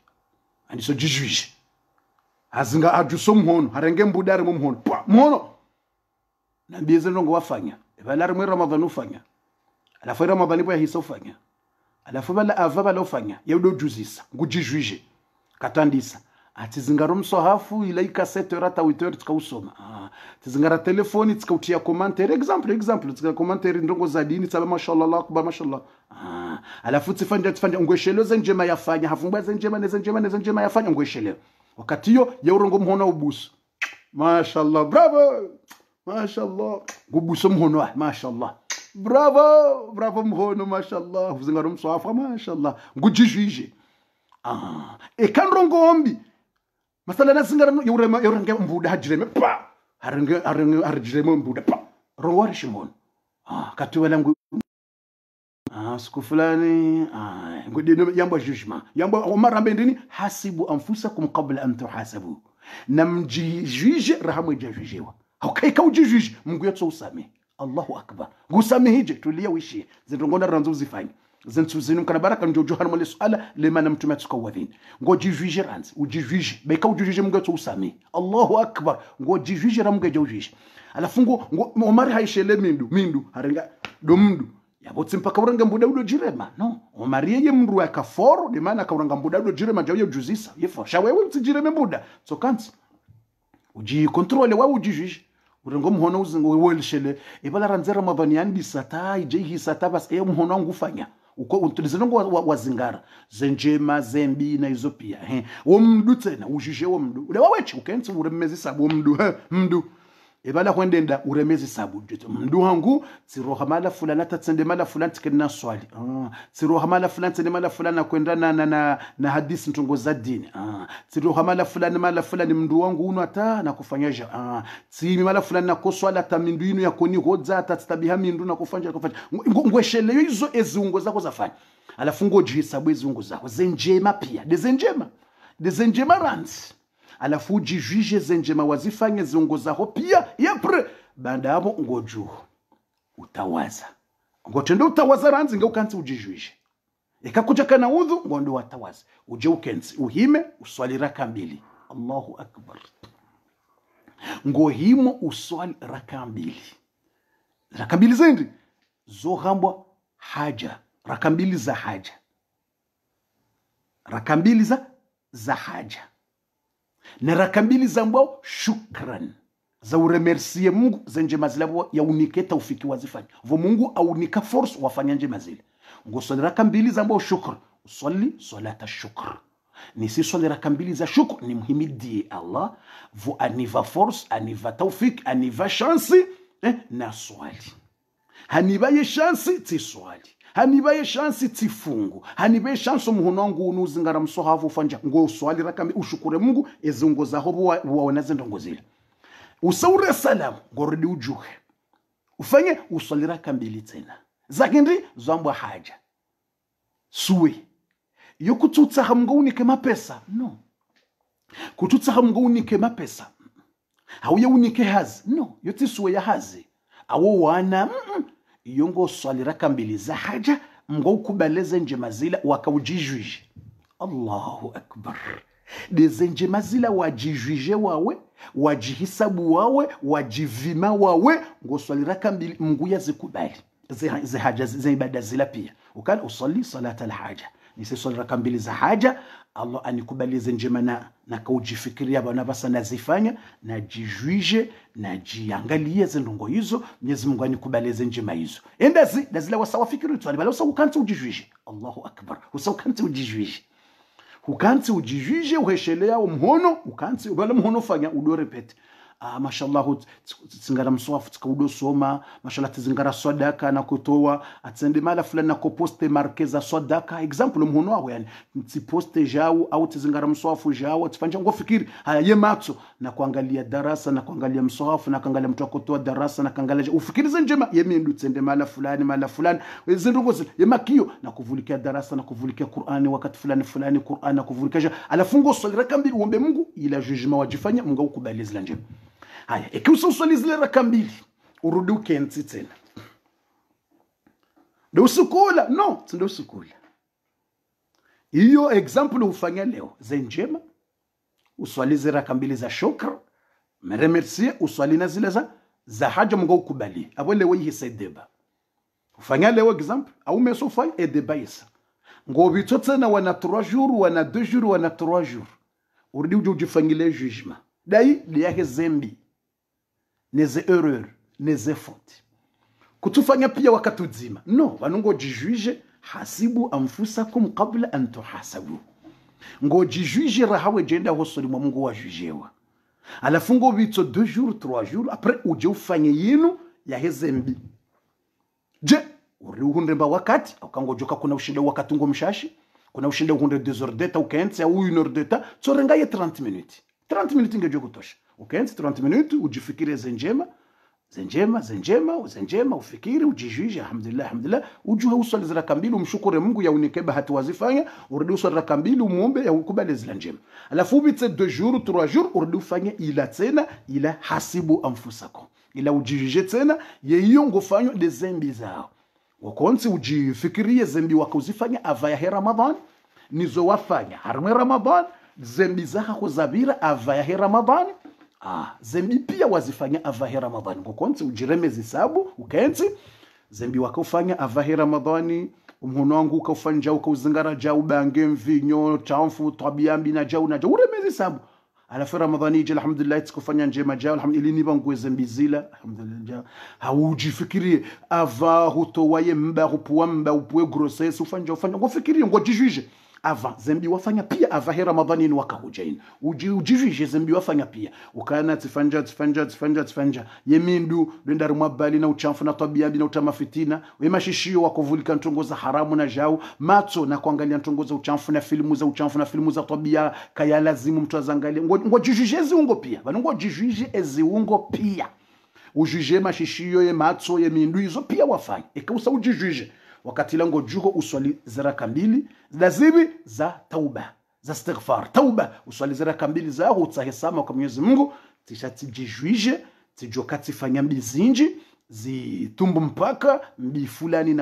andi so jijuije hazinga ajuso mhono harenge mbuda ari mhono mhono na bieze ndongo wafanya balari mwe Ramadhan ufanya alafu Ramadhani bwa hisa ufanya alafu bala avaba la ufanya yaudo juzisa ngujijwije katandisa ati zingaro msohafu ilaika 7h 8h tikausoma tizingara telefoni tikautia commentaire example tika commentaire ndongo za dini tsaba mashallah akbar mashallah alafu tifanja ngwesheleze njema yafanya hafumbwa njema yafanya ngweshelewe wakati hiyo yaurongo mhona ubusu mashallah bravo mashallah gubuso mhono mashallah bravo mhono mashallah zingaro msohafu mashallah ngujijwije ekanrongo ombi masala nasingara yorenge mbuda hajireme pa harjireme mbuda pa rowari shimon kati wala siku fulani ngudino yamba judgment yamba umarambe ndini hasibu anfusakum qabla an tuhasabu namjijije rahamu jajujewa haukaika ujijije Mungu yatso usame Allahu akbar gusamehije tulia wishi zindongona ranzo zifanye zentuzinu kana baraka njojo harmo le suala lema namtume tukawadhin ngo jijije ranzi ujijije beka ujijije Mungu yatso usame Allahu akbar ngo jijije ramuga jawjije alafu ngo Omar haishele mindu harenga do mndu yabotsi mpaka uranga mbuda udo jirema no Omar yeye mndu akaforo de maana kauranga mbuda udo jirema jawe juzisa yefo shawewe mtijireme mbuda so kanti uji controle wa ujijije urengo mhono uzingo welshele ibala ranze Ramadhani yandi sata ije sata bas mhono wangu fanya uko untulizango wazingara zenjema zembi na hizo pia wo mndu tena ujije wo mndu ule waweche ukenzi uremezi sabu mndu ebala kwendenda uremezi sabu mndu wangu tsiroha mala fulana tatsende mala fulana tikena swali tsiroha mala fulana tsende mala fulana kwendana na hadisi ntongo za dini tsiroha mala fulana mndu wangu uno ata na kufanyaje tsimi mala fulana ko swala ta mindu inu yakoni hodza tatstabiha mindu na kufanya ngwesheleyo hizo ezungo zako zafanya alafu ngoji sabu ezungo zako zenjema pia dezenjema rands alafu ujijije zenjema wazifanye ziongozaho pia yapre banda hapo ngoju utawaza ngotendo utawaza ranzi ngaukanzi ujijije ikakuja kana udhu ngondo watawaza uje ukenzi uhime uswali raka mbili Allahu akbar ngohimo uswali raka mbili zendi zohambwa haja raka mbili za haja na raka mbili za mbao shukran za uremercie Mungu za njema zile ya unike taufiki wazifanya vo Mungu aunika force wafanya njema zile ngoswali raka mbili za mbao shukr uswali salata shukr ni si swali raka mbili za shukr ni muhimidi Allah vo aniva force aniva taufiki aniva chance na swali hanibaye chance ti swali hanibaye chance tifungu hanibaye chance umuhono wangu unuzingara msohavu fanja ngo swali rakambi ushukure Mungu ezungo zaho buwaona zendongo zile usaure salamu ngorudi ujuhe ufanye uswali rakambili tena zakindi zambwa haja suwe yokututsa hamngo unike mapesa no kututsa hamngo unike mapesa hauye unike hazi no yoti suwe ya hazi awo wana yongo swali raka mbili za haja mgo ukubaleze njema zila wakaujijwije Allahu akbar deze njema zila wajijwije wawe wajihisabu wawe wajivima wawe ngo swali raka mbili mgu ya zikubali ze haja ze ibada zila pia ukala usalli salata alhaja nisi swali raka mbili za haja Allah anikubalize njema na kaujifikiria bana basa nazifanya na jijwije na jiangalie zindongo hizo Mwenyezi Mungu anikubalize njema hizo endazi dazila wasawafikiri tu bala usaukante ujijwije Allahu akbar usaukante ujijwije ukanti ujijwije uheshelea umhono ukanti bala mhono fanya udo repeat mashallah tsingara mswafu tsikudo soma mashallah tizingara sadaka na kutoa atsende mala fulani na poste markeza sadaka example mhono wao yani tsiposte jao au tizingara mswafu jao tsifanya ngofikiri haya yematso na kuangalia darasa na kuangalia mswafu na kuangalia mtu akotoa darasa na kuangalia ufikirize njema yemendu tsende mala fulani zindongozi yemakio na kuvulikia darasa na kuvulikia Qur'ani wakati fulani Qur'ani na kuvulikia alafungo swali raka mbili uombe Mungu ila judgment wajifanya Mungu ukubalize la njema haya ikiwa uswali zile raka mbili urudi ukenzi tena ndio usukula no ndio usukula hiyo example ufanya leo zenjema uswali zile raka mbili za shukr meremercie uswali na zile za haja Mungu ukubali abole wewe hisedeba ufanya leo example au meso fai et de baisa ngo bitotena wana 3 jours wana 2 jours wana 3 jours urudi ujifanyile jugement dai yake zembi neze erreur neze faute kutufanya pia wakati uzima no vanungo jijuije hasibu anfusakum qabla an tuhasabu ngo jijuije rahawe jenda hosoli mwa Mungu wajujewa alafu ngo bito 2 jours 3 jours après uje ufanye yinu ya hezembi je urihundemba wakati ukangojoka kuna ushinda wakati ngo mshashi kuna ushinda uhunde 2 heures d'etat ukense au 1 heure d'etat tsorengaye 30 minutes 30 minutes ngejo kutosha ukense 30 minutes ujifikire zenjema ufikiri ujijuije alhamdulillah ujuhe usali ziraka mbili umshukure Mungu ya unike bahati wazifanya urudi usali raka mbili umuombe ya ukubali zila njema alafu bitse 2 jours 3 jours urudi ufanye ila tena ila hasibu anfusako ila ujijuije tena yeyo ngofanywa de zembi zao wakonsi ujifikirie zembi wako uzifanya avaya he Ramadan nizo wafanya harme Ramadan zembi zako zabira avaya he Ramadan zembi pia wazifanya avahe Ramadhani ngokonzi ujiremezi sabu ukenzi zembi wakufanya avahe Ramadhani umhono wangu ukafanja ukauzingara jau bange mvinyo chamfu tabiambi na jau uremezi sabu alafu Ramadhani ije alhamdulillah tikufanya njema jau alhamdulillah ni bangu zembi zila alhamdulillah haujifikirie ava hutowaye mba hupuwa mba upwe grossesse ufanja ngofikirie ngojijuije avant zembi wafanya pia avahe Ramadhani ni wakahujaini ujijuije zembi wafanya pia ukana tifanja yemindu lenda rumabali na uchamfu na tabia na utamafitina wemashishio wakovulika ntongoza haramu na jau macho na kuangalia ntongoza uchamfu na filmu za tabia kaya lazimu mtu azangalie ngojijuije ziungo pia bana ngojijuije eziungo pia ujuje mashishio ye macho yemindu hizo pia wafanya ikausa ujijuije wakati lango juho uswali ziraka mbili lazibi za tauba za istighfar tauba uswali ziraka mbili za utahesama kwa Mwenyezi Mungu tishatijijuje tijokati fanya mbizinji zitumbu mpaka mbi fulani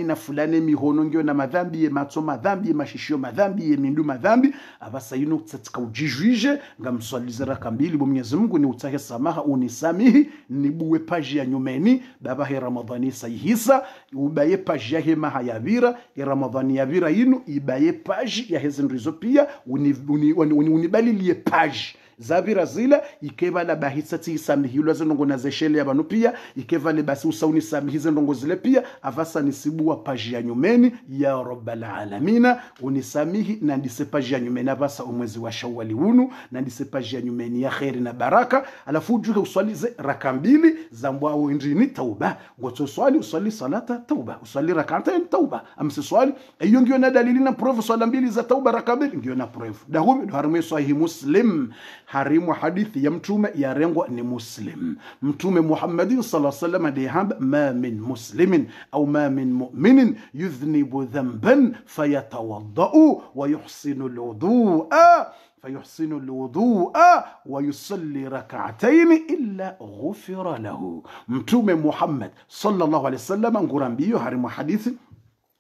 na fulani mihono ngio na madhambi ye matso madhambi ye mashishio madhambi ye mindu madhambi abasa yino tsatika ujijuje ngamswali ziraka mbili bo Mwenyezi Mungu ni utahesama unisamihi nibuwe paji ya nyumeni baba he Ramadhani sayihisa ubaye paji ya hema hayabira ya Ramadhani yabira yinu ibaye paji ya hezindrizo pia unibalilie paji zabira zila ikeva la bahisa tisamihi ulazo ndongo na zeshele abantu pia ikeva le basi usauni samihize ndongo zile pia avasa nisibuwa paji ya nyumeni ya rabbal alamina unisamihi na ndise paji ya nyumeni avasa umwezi wa Shawwali unu na ndise paji ya nyumeni ya khairi na baraka alafu ujuhe uswalize raka mbili za mbwao indini tauba ngoto swali uswali salata tauba uswali rak'atayn tauba amsi swali ayo ngio na dalili na proof swala mbili za tauba raka mbili ngio na proof dahumi harme sahih Muslim harimu hadithi ya mtume ya rengwa ni Muslim mtume Muhammadin sallallahu alaihi wasallam dihab ma min muslimin au ma min mu'minin yudhnibu dhanban fayatawaddau wa yuhsinu alwudu'a ويصلي ركعتين إلا غفر له متوم محمد صلى الله عليه وسلم ngurambiyo harimu hadithi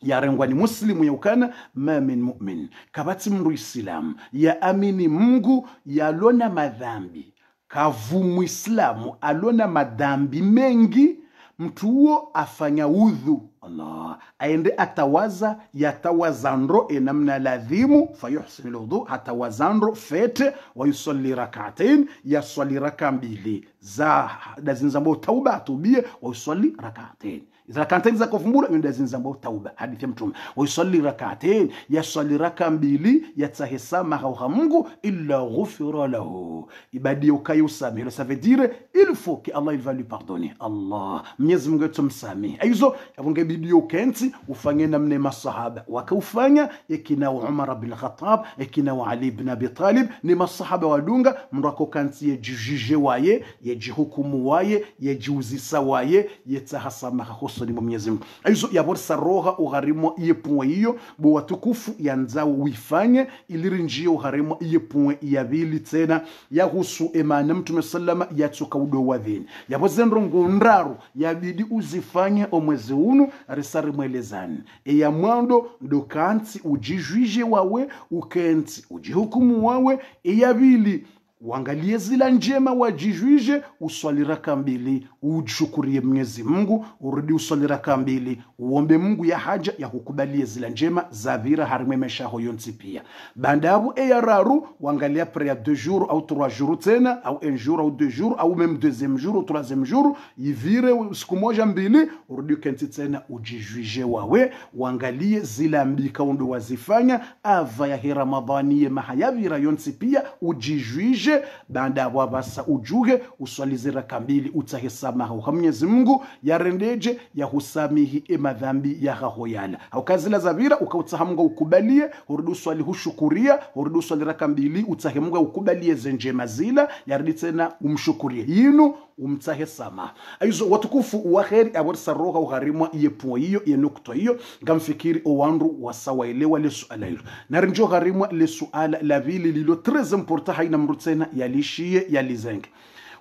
ya rengwa ni Muslimu yaukana ma min mu'min kabati mru Islam ya amini Mungu ya lona madhambi kavumu Islamu alona madhambi mengi mtu huo afanya udhu Allah aende atawaza yatawazandro enamna ladhimu fayuhsin alwudu hatawazandro fete wa yusalli rak'atayn yaswali raka mbili za dazinzambo tauba atubie wa yusalli rak'atayn rak'atayn za kufumbura ndio dazinzambo tauba hadithi ya mtume wa yusalli rak'atayn yaswali raka mbili yatahesama ha Mungu illa ghufira lahu ibadi ukayusami ça veut dire il faut que Allah il va lui pardonner Allah Mwenyezi Mungu tumsamee aizo yabunge bidio kenti ufanye namne masahaba wakaufanya yakina Umar bin Khattab yakina Ali ibn Abi Talib ni masahaba wadunga mrako kanti yejije waye yejihukumu waye yejiuzisa waye yetahasama khosoni Mwenyezi Mungu aizo yaborsa roha ugharimu yepuwe hiyo bo watukufu yanzao wifanye ilirinjio ugharimu yepuwe yabili tena yahusu emana mtume sallama yatuka udo wadhini yabozendro ngundaru yabidi uzifanye omwezi unu risari mwelezani ya mwando ndo kanti ujijuije wawe ukenti ujihukumu wawe yabili uangalie zila njema, wajijwije, uswali raka mbili, ushukurie Mwenyezi Mungu, urudi uswali raka mbili, uombe Mungu ya haja ya kukubalie zila njema zavira harimwe meshaho yonsi pia. Bandabu eyararu uangalia priya 2 jours au 3 jours tena au 1 jour au 2 jours au même 2e jour au 3e jour, yivire siku moja mbili, urudi kenti tena ujijwije wawe, uangalie zila mbika undu wazifanya ava ya Ramadhani mahayavira yonsi pia, ujijwije banda wabasa ujuge uswalize raka mbili, utahesamaha kwa Mwenyezi Mungu yarendeje ya husamihi madhambi ya hoyala au kazila zavira ukautahamunga ukubalie, urudi uswali hushukuria, urudi uswali raka mbili, utahemunga ukubalie zenje mazila yarudi tena umshukurie yinu umtahesamaha. Aizo watukufu wa kheri aborsa roha uharimwa yepo hiyo yenukto hiyo ngamfikiri owandu wasawaelewa le suala hilo narinjo harimwa le suala la vili lilo très important haina mrutena yalishie yalizenge.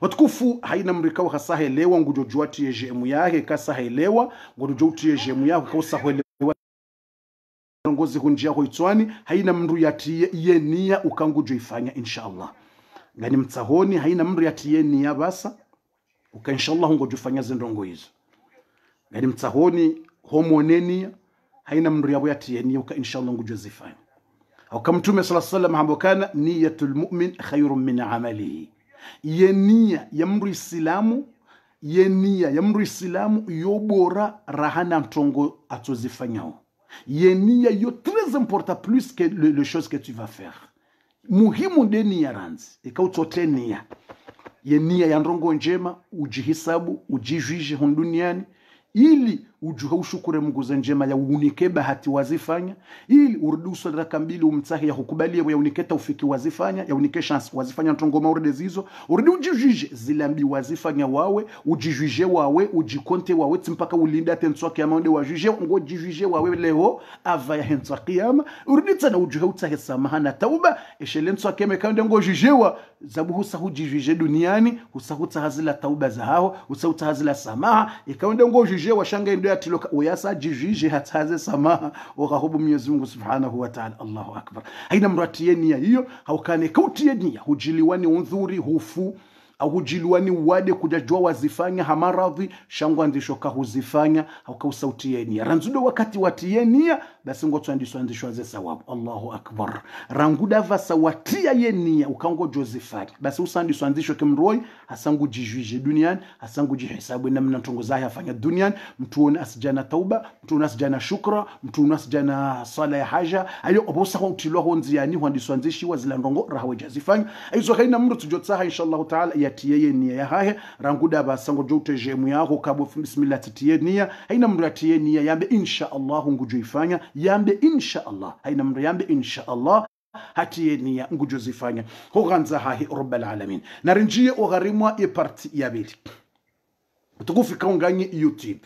Watukufu haina mrikao hasahelewa ngujojua tiejemu yake kasahelewa ngujojua tiejemu yake kausahelewa ngozi hunjia hoitwani haina mru yatie yenia ukangujo ifanya inshallah. Ngani mtahoni haina mru yatie nia basa uka inshallah ngojo ifanya zendongo hizo. Ngani mtahoni homonenia haina mru yabo yatie nia uka inshallah ngojo zifanya. Au kama Mtume sallallahu alayhi wasallam ambokana niyatul mu'min khayrun min amalihi, yenia ya mru islamu, yenia ya mru islamu yobora rahana ntongo atozifanyao. Yenia yo très important plus que le chose que tu vas faire. Muhimu deni ya ranzi ikautote nia. Yenia ya ndongo njema ujihisabu ujijwije hunduniani ili ujuha ushukure Mungu za njema ya unike bahati wazifanya, ili urudi uswali raka mbili umtahi ya hukubalia ya uniketa ufiki wazifanya, ya unike chance wazifanya ntongo maurde zizo, urudi ujijwije zilambi wazifanya wawe, ujijwije wawe, ujikonte wawe mpaka ulinda tenswa kiyama onde wajije ngo jijwije wawe leo ava ya hentwa kiyama, urudi tena ujuha utahi samaha na tauba eshelenswa kiyama kaonde ngo jijewa zabuhu sahu jijwije duniani usahu tahazila tauba za hao usahu tahazila samaha ikaonde ngo jijewa shanga ndio atiloka uyasa jijije hataze samaha wakahubu Mwenyezi Mungu Subhanahu wa Ta'ala. Allahu Akbar. Haina mratie nia hiyo haukane kautie nia hujiliwani undhuri hufu au hujiliwani wade kujajua wazifanya hamaradhi shangwa ndisho kahuzifanya haukausautiye nia ranzudo wakati watie nia basi ngo twandishwa ze sawabu. Allahu Akbar. Ranguda vasa watia ye nia ukango jozifanya basi usandishwa ndisho kemroi hasangu jijwije duniani hasangu jihisabu namna ntongo zahi afanya duniani mtuona asijana tauba mtuona asijana shukra mtuona asijana sala ya haja ayo obosa ho utilwa ho nziani hwandishwa ndishi wazila ndongo rahawe jazifanya aizo haina mru tujotsaha inshallah taala yatiye nia ya hahe ranguda basango jotejemu yako kabo bismillah tatiye nia haina mru yatiye nia yambe insha Allah ngujo ifanya yambe insha Allah haina mru yambe insha Allah hatiye nia ngujo zifanya ho ganza hahi rabbal alamin narinjie ogharimwa e parti ya bili tukufika unganye YouTube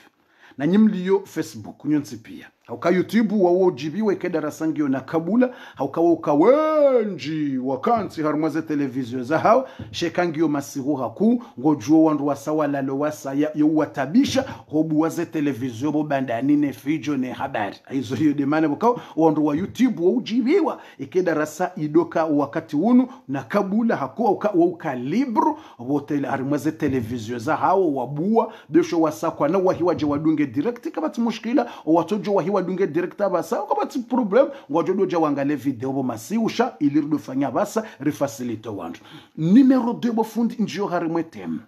na nyimliyo Facebook nyonsi pia hauka YouTube wawo jibiwe kedarasangio na kabula hauka wenji wakansi harmaze televizio za hao shekangio masihu haku ngojuo wandu wasawala lo wasa ya watabisha hobu waze televizio bo bandani ne fijo ne habari hizo hiyo demane bukao wandu wa YouTube wawo jibiwa kedarasa idoka wakati unu na kabula haku wauka libro wote harmaze televizio za hao wabua besho wasakwa na wahiwaje wadunge direct kabati mushkila watojo wahiwa dunge director basa kwa bati problem ngojodo ja wangale video bo masiusha ili rudofanya basa refacilito wandu numero 2 bo fundi njio harimwe tem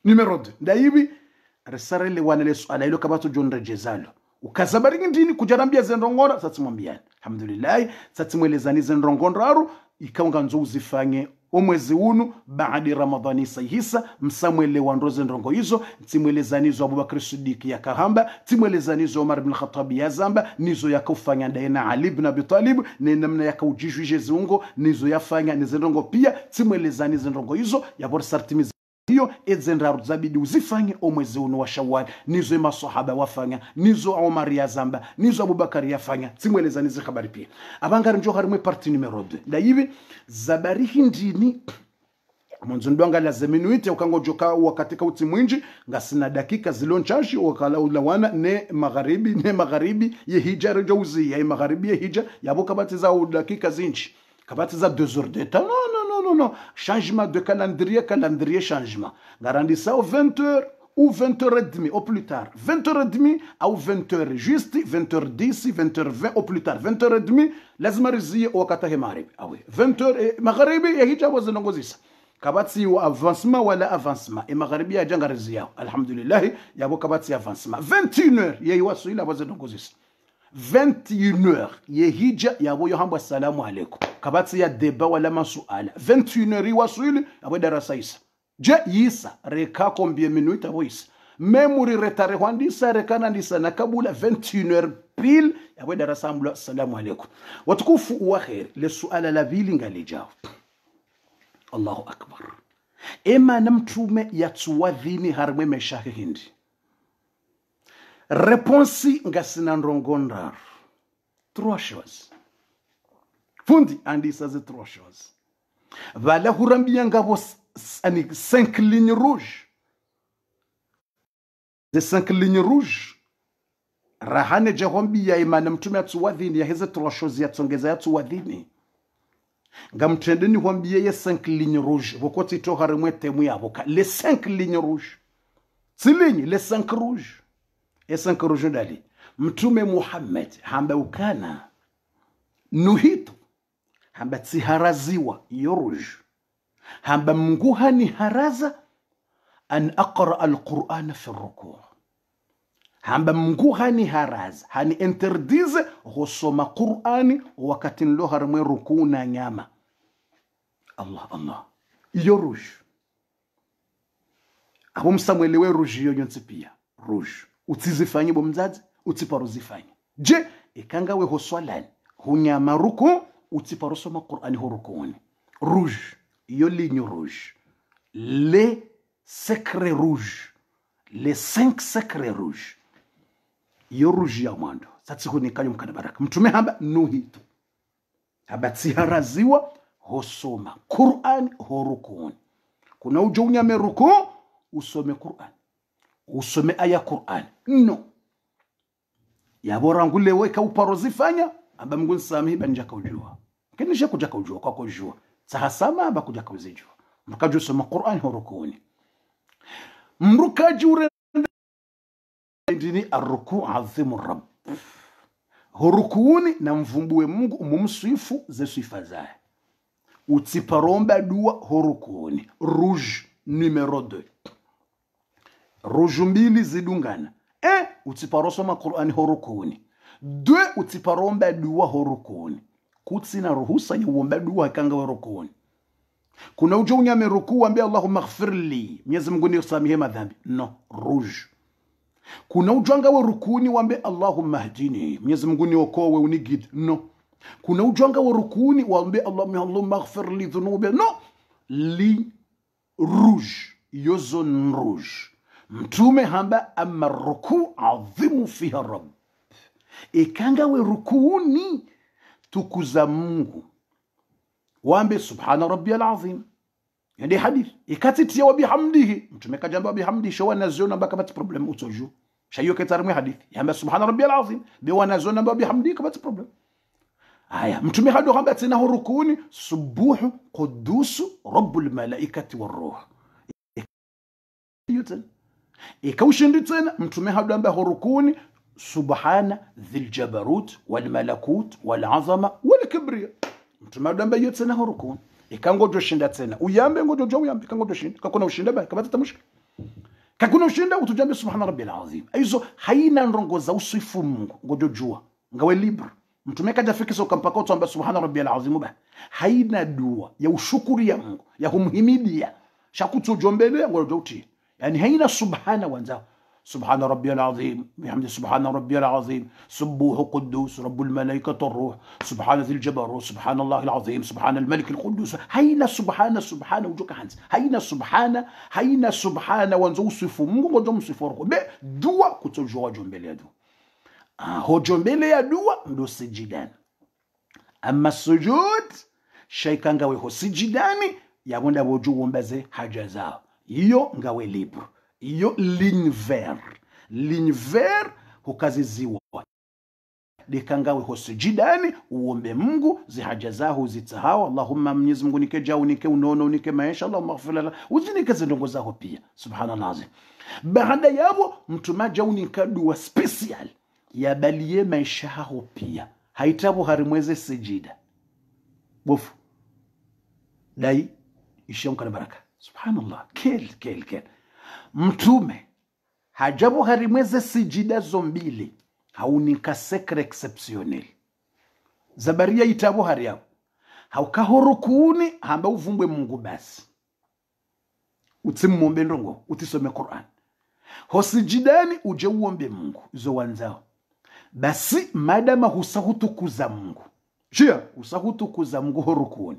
numero 2 ndaibi resarele wanale swala ilo kabato jonda jezalo ukazabari ndini kujarambia zendongora satimwambiani alhamdulillah satimwelezani zendongondaro ikaunga nzo uzifanye omwezi unu baadi Ramadhani sayhisa msamwele wandoze ndongo hizo timwelezanizo Abubakar Siddiq ya kahamba timwelezanizo Umar ibn Khattab ya zamba nizo yakufanya ndaina Ali ibn Abi Talib ne namna yakaujishuje zungo nizo yafanya nizendongo pia timwelezanizo ndongo hizo ya borsartimiz hiyo ezendra zabidi uzifanye omwezi unu wa Shawwal nizo masahaba wafanya nizo Umar ya zamba nizo Abubakar yafanya timwelezanizo habari pia abangari njo harimwe parti numero 2 da hivi zabari hindini mwanzo ndwanga la zeminuite ukangojoka wakatika utimwinji ngasina dakika zilonchashi wakala ulawana ne magharibi ye hija rejauzi ya magharibi ye hija yabo kabati za dakika zinchi kabati za 2 heures de temps non non. Changement de calendrier changement. Garanti ça au 20h ou 20h30 au plus tard. 20h30 ou 20h juste, 20h10, 20h20 au plus tard. 20h30 lazima rizie wakati magharibi. Ah oui, 20h magharibi ya hijab zinongozisa. Kabati wa avancement wala avancement. Et magharibi ya janga rizia. Alhamdulillah, yabo kabati avancement. 21h ya iwasu ila zinongozisa. 21h ye hija yabo yohamba assalamu alaikum. Kabati ya deba wala masuala. 21h iwasu ili yabo darasa isa. Je yisa reka combien minutes abo isa. Memuri retare hwandisa rekana ndisa na kabula 21h pile yabo darasa ambula assalamu alaikum. Watukufu wa khair le suala la vili ngalijao. Allahu akbar. Ema na mtume yatuwadhini harmwe meshahi hindi. Réponse ngasina ndrongondar. 3 choses. Fundi andi saze 3 choses. Vala hurambia ngabo ani 5 lignes rouges. Des 5 lignes rouges. Rahane jahombi ya imana mtume atuwadhini ya hizi 3 choses yatsongeza yatuwadhini. Ngamtendeni hwambie ye 5 lignes rouges. Vokoti to harmwe temu ya voka. Les 5 lignes rouges. Si lignes, les 5 rouges. Et 5 rouges dali. Mtume Muhammad hamba ukana nuhitu hamba tsiharaziwa iyo rouge. Hamba mnguha ni haraza an aqra al-Qur'an fi ruku'. Hamba mnguha ni haraza hani interdize husoma Qur'ani wakati nlo harmwe ruku na nyama. Allah iyo rouge. Abo msamwelewe rouge yo nyonsi pia rouge. Utizifanye bomzazi utiparuzifanye. Je ikanga we hoswalani hunyama ruku utiparusoma Qur'ani hurukuni. Rouge iyo ligne rouge. Les secrets rouges. Les 5 secrets rouges. Iyo rouge ya mwando. Satsihuni kanyo mkana baraka. Mtume hamba nuhitu. Hamba tsiharaziwa hosoma Qur'ani hurukuni. Kuna ujo unyame ruku usome Qur'ani. Usome aya Qur'an. No. Yabora ngule weka uparozifanya amba mngun sami banjaka ujua. Kenisha kujaka ujua kwa kujua. Sahasama amba kujaka uzijua. Mrukaji usoma Qur'an hurukuni. Mrukaji urendini arruku azimu rabb. Hurukuni na mvumbue Mungu umumsifu ze sifa zae. Utiparomba dua hurukuni. Rouge numéro 2. Rouge mbili zidungana. Utiparosoma Qur'ani horukuni. 2 utiparomba dua horukuni. Kutsina ruhusa ya uomba dua kanga horukuni. Kuna ujo unyame ruku ambia Allahumma ighfirli. Mwenyezi Mungu nisamehe madhambi. No, rouge. Kuna ujo anga horukuni wambia Allahumma hdini. Mwenyezi Mungu niokoe unigid. No. Kuna ujo anga horukuni wambia Allahumma ighfirli dhunubi. No. Li rouge. Yo zone rouge. Mtume hamba amma ruku adhimu fiha rabb. Ikanga we rukuni tukuza Mungu. Wambe subhana rabbiyal azim. Yandi hadith. Ikatitia wa bihamdihi. Mtume kajamba bihamdihi shawa naziona mbaka bati problem utoju. Shayo ketarmi hadith. Yamba subhana rabbiyal azim. Biwa naziona mbaka bihamdihi kabati problem. Aya. Mtume hado hamba tina rukuni subuhu qudusu rabbul malaikati warruh. Yutan. Ikaushindi tena mtume hadamba hurukuni subhana dhil jabarut wal malakut wal azama wal kibriya. Mtume hadamba yotena hurukuni ikangojo shinda tena uyambe ngojo uyambe kangojo shinda kakuna ushinda ba kabata tamushka kakuna ushinda utujambe subhana rabbil azim. Aizo haina ndongoza usifu Mungu ngojo jua ngawe libre. Mtume kaja fikisa ukampaka utuamba subhana rabbil azim ba haina dua ya ushukuri ya Mungu ya kumhimidia shakutujombele ngojo uti. يعني هنا سبحانه وانزاه سبحان ربي العظيم بحمد سبحان ربي العظيم سبوح قدوس رب الملائكة الروح سبحان ذي الجبروت سبحان الله العظيم سبحان الملك القدوس هنا سبحان وجوك هانز هنا سبحان وانزو صفو مungu ngojo msiforo be dua kutojua jombele ya dua ho jombele ya dua ndo sijidani ama sujud shaykanga we ho sijidani yabonda bojo wombaze haja zao. Iyo ngawe libre. Iyo ligne vert hukaziziwa. dekangawe hosujidani uombe Mungu zihaja zao zitahao. Allahumma Mwenyezi Mungu nike jao nike unono nike maisha Allahumma ighfir lana uzinike zindongo zao pia subhanallah azim. Baada yabo mtuma jao nikadua special ya balie maisha hao pia haitabo harimweze sijida bofu dai ishamkana baraka subhanallah. Kel mtume hajabu harimweze sijida zombili haunika sekre exceptionnel zabaria itabo hariao haukahorukuni hamba uvumbwe Mungu basi utimombe ndongo utisome Qur'an hosijidani uje uombe Mungu zo wanzao basi madama husahutukuza Mungu jia husahutukuza Mungu horukuni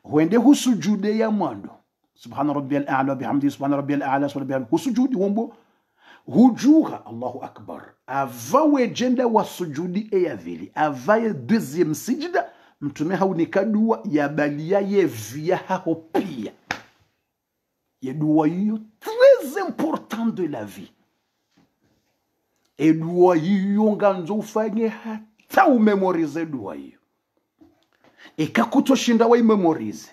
huende husujude ya mwando subhana rabbiyal a'la bihamdi subhana rabbiyal a'la subhana husujudi wombo hujuha Allahu akbar avawe jenda wa sujudi ya vili avaye deuxième sijda mtume haunika dua ya balia ye via hao pia ye dua hiyo très important de la vie et dua hiyo nganzo ufanye hata umemorize dua hiyo ekakutoshinda wa imemorize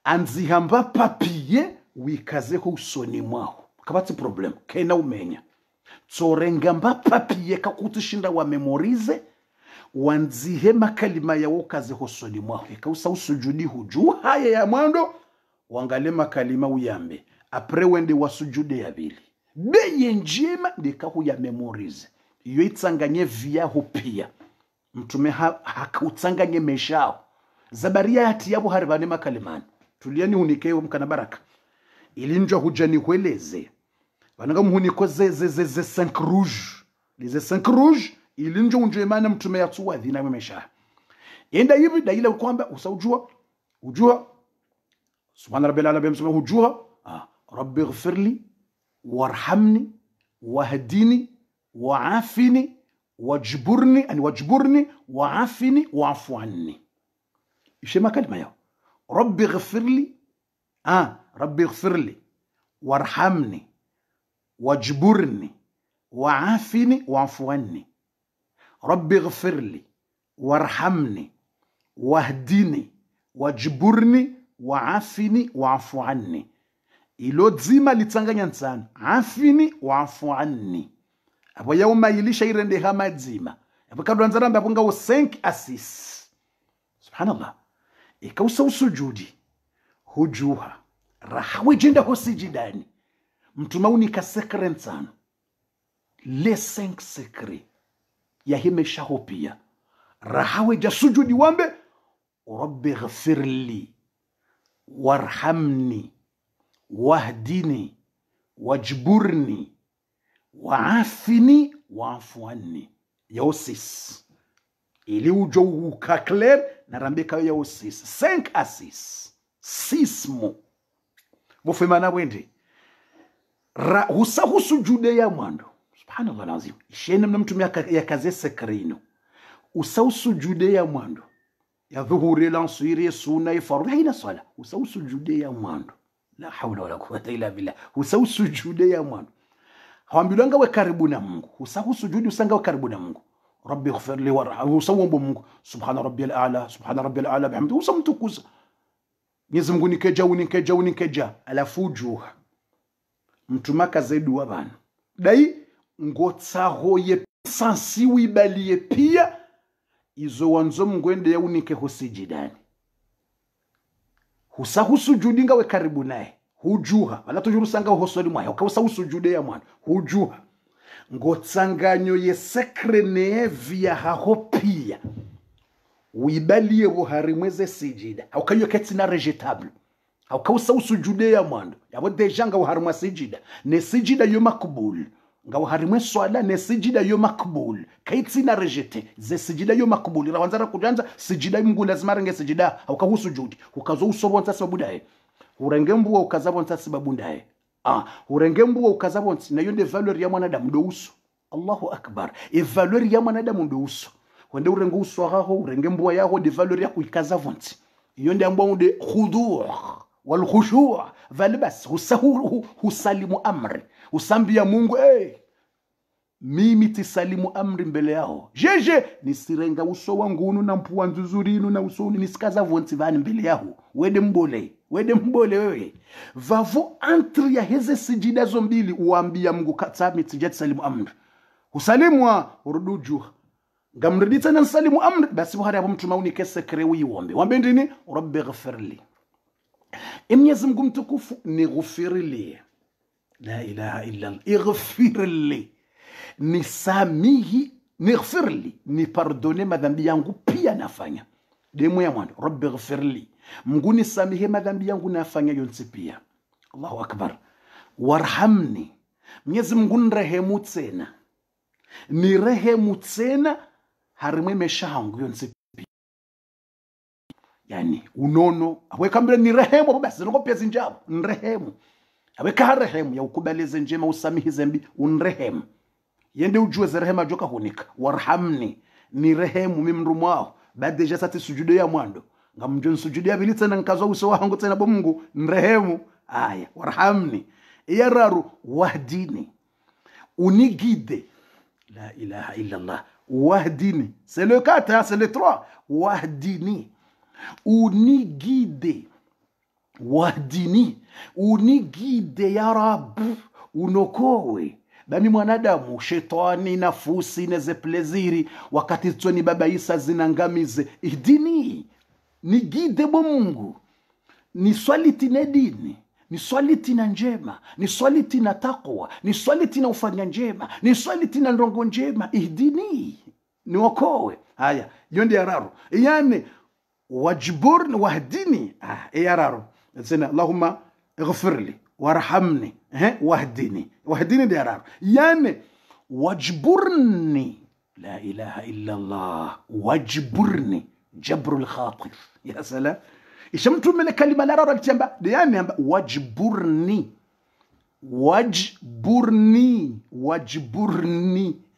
anzihamba papiye wikazeho usoni mwao kabati problem kena umenya tsorengamba papiye kakutoshinda wa memorize wanzihe makalima yawo kazeho usoni mwao ekausa usujudi huju haya ya mwando wangale makalima uyambe apre wende wasujude ya bili beye njema ndikahu ya memorize iyo itsanganye via hupia mtume hakautanganye meshao zabaria hati yabo haribane makalimani tuliani hunikeyo mkana baraka ilinjwa hujani hueleze wananga muhuniko ze 5 rouge les 5 rouge ilinjwa unjemana mtume yatuwa dhina memesha yenda hivi daila kwamba ujua subhana rabbil alamin mtume hujua rabbi ighfirli warhamni wahdini waafini wajburni waafini waafu anni ishema kalima yao rabbi ighfirli rabbi ighfirli warhamni wajburni waafini waafu anni rabbi ighfirli warhamni wahdini wajburni waafini waafu anni ilo dzima litanganya nsana afini waafu anni abo yauma ilisha irende hama dzima abo kadwanza ramba bunga wo 5 assis subhanallah ikausa usujudi hujuha rahawe jenda hosijidani mtuma unika sekre nsana les 5 secrets ya himesha hopia rahawe ja sujudi wambe rabbi ighfirli warhamni wahdini wajburni waafini waafu anni yosis ili ujo ukakler na rambeka yosis 5 assis 6 mo mufema na wende husujude ya mwando subhanallah lazim ishene mnamtumia ya kaze sekrino usausujude ya mwando ya dhuhuri lansiri sunna farudha ila sala usausujude ya mwando la hawla wala quwwata illa billah usausujude ya mwando hawambilanga we karibu na Mungu usahusujudi usanga we karibu na Mungu rabbi ighfirli warhamni usawombo Mungu subhana rabbiyal a'la bihamdi usamtukuza Mwenyezi Mungu nikeja alafu juha mtumaka zaidu wabana dai ngotsaho ye sansi wibaliye pia izo wanzo mngwende ya unike hosijidani husahusujudi nga we karibu naye hujuha wala tujuru sanga hosoli mwayo ukausa usujude ya mwana hujuha ngotsanganyo ye sekre via haho pia uibalie buharimweze sijida haukayo ketina rejetable haukausa usujude ya mwana yabo deja nga uharimwa sijida ne sijida yo makbul nga uharimwe swala ne sijida yo makbul kaitina rejete ze sijida yo makbul rawanzara kujanza sijida Mungu lazima renge sijida haukahusujudi ukazo usobonza sababu dae urengembuwa ukazabonza sababu ndaye urengembuwa ukazabonza na yonde valeur ya mwanadamu ndo uso Allahu akbar e valeur ya mwanadamu ndo uso wende urengu uso haho urengembuwa yaho de valeur ya kuikazavonza yonde ambwa de khudu' wal khushu' valbas husalimu amri usambia Mungu mimi tisalimu amri mbele yao jeje nisirenga uso wangu unu na mpua nzuzuri inu na uso unu nisikaza vonti vani mbele yao wede mbole wewe vavo antri ya heze sijida zombili uambia Mungu katami tijati salimu amri usalimwa uruduju ngamridita na salimu amri basi buhari hapo mtu mauni kese krewi uombe wambe ndini rabbi ghafirli Mwenyezi Mungu mtukufu nighfirli la ilaha illa Allah ighfirli nisamihi nighfirli ni pardone madhambi yangu pia nafanya demu ya mwanzo rabbi ghfirli Mungu nisamihe madhambi yangu nafanya yonse pia Allahu akbar warhamni Mwenyezi Mungu nirehemu tena nirehemu tena harimwe mesha hangu yonse pia yani unono aweka mbele nirehemu basi ngo pia zinjabo nirehemu aweka harehemu ya ukubaleze njema usamihi zambi unrehemu yende ujue za rehema joka hunika warhamni ni rehemu mimru mwao baada ya sati sujudu ya mwando ngamjo sujudu ya bilita na nkazo uso wangu tena bo Mungu nrehemu aya warhamni yararu wahdini unigide la ilaha illa Allah wahdini c'est le 4 hein, c'est le 3 wahdini unigide wahdini unigide ya rab unokowe bami mwanadamu shetani nafusi neze pleziri wakati tsoni baba Isa zinangamize idini ni gide bo Mungu ni swali tina dini ni swali tina njema ni swali tina takwa ni swali tina ufanya njema ni swali tina ndongo njema idini ni wakowe haya yonde yararu yani wajburni wahdini yararu sena Allahumma ighfirli warhamni wahdini diarar yani wajburni la ilaha illa Allah wajburni jabrul khatir ya salam ishamtu mele kalima la rara kitamba yani wajburni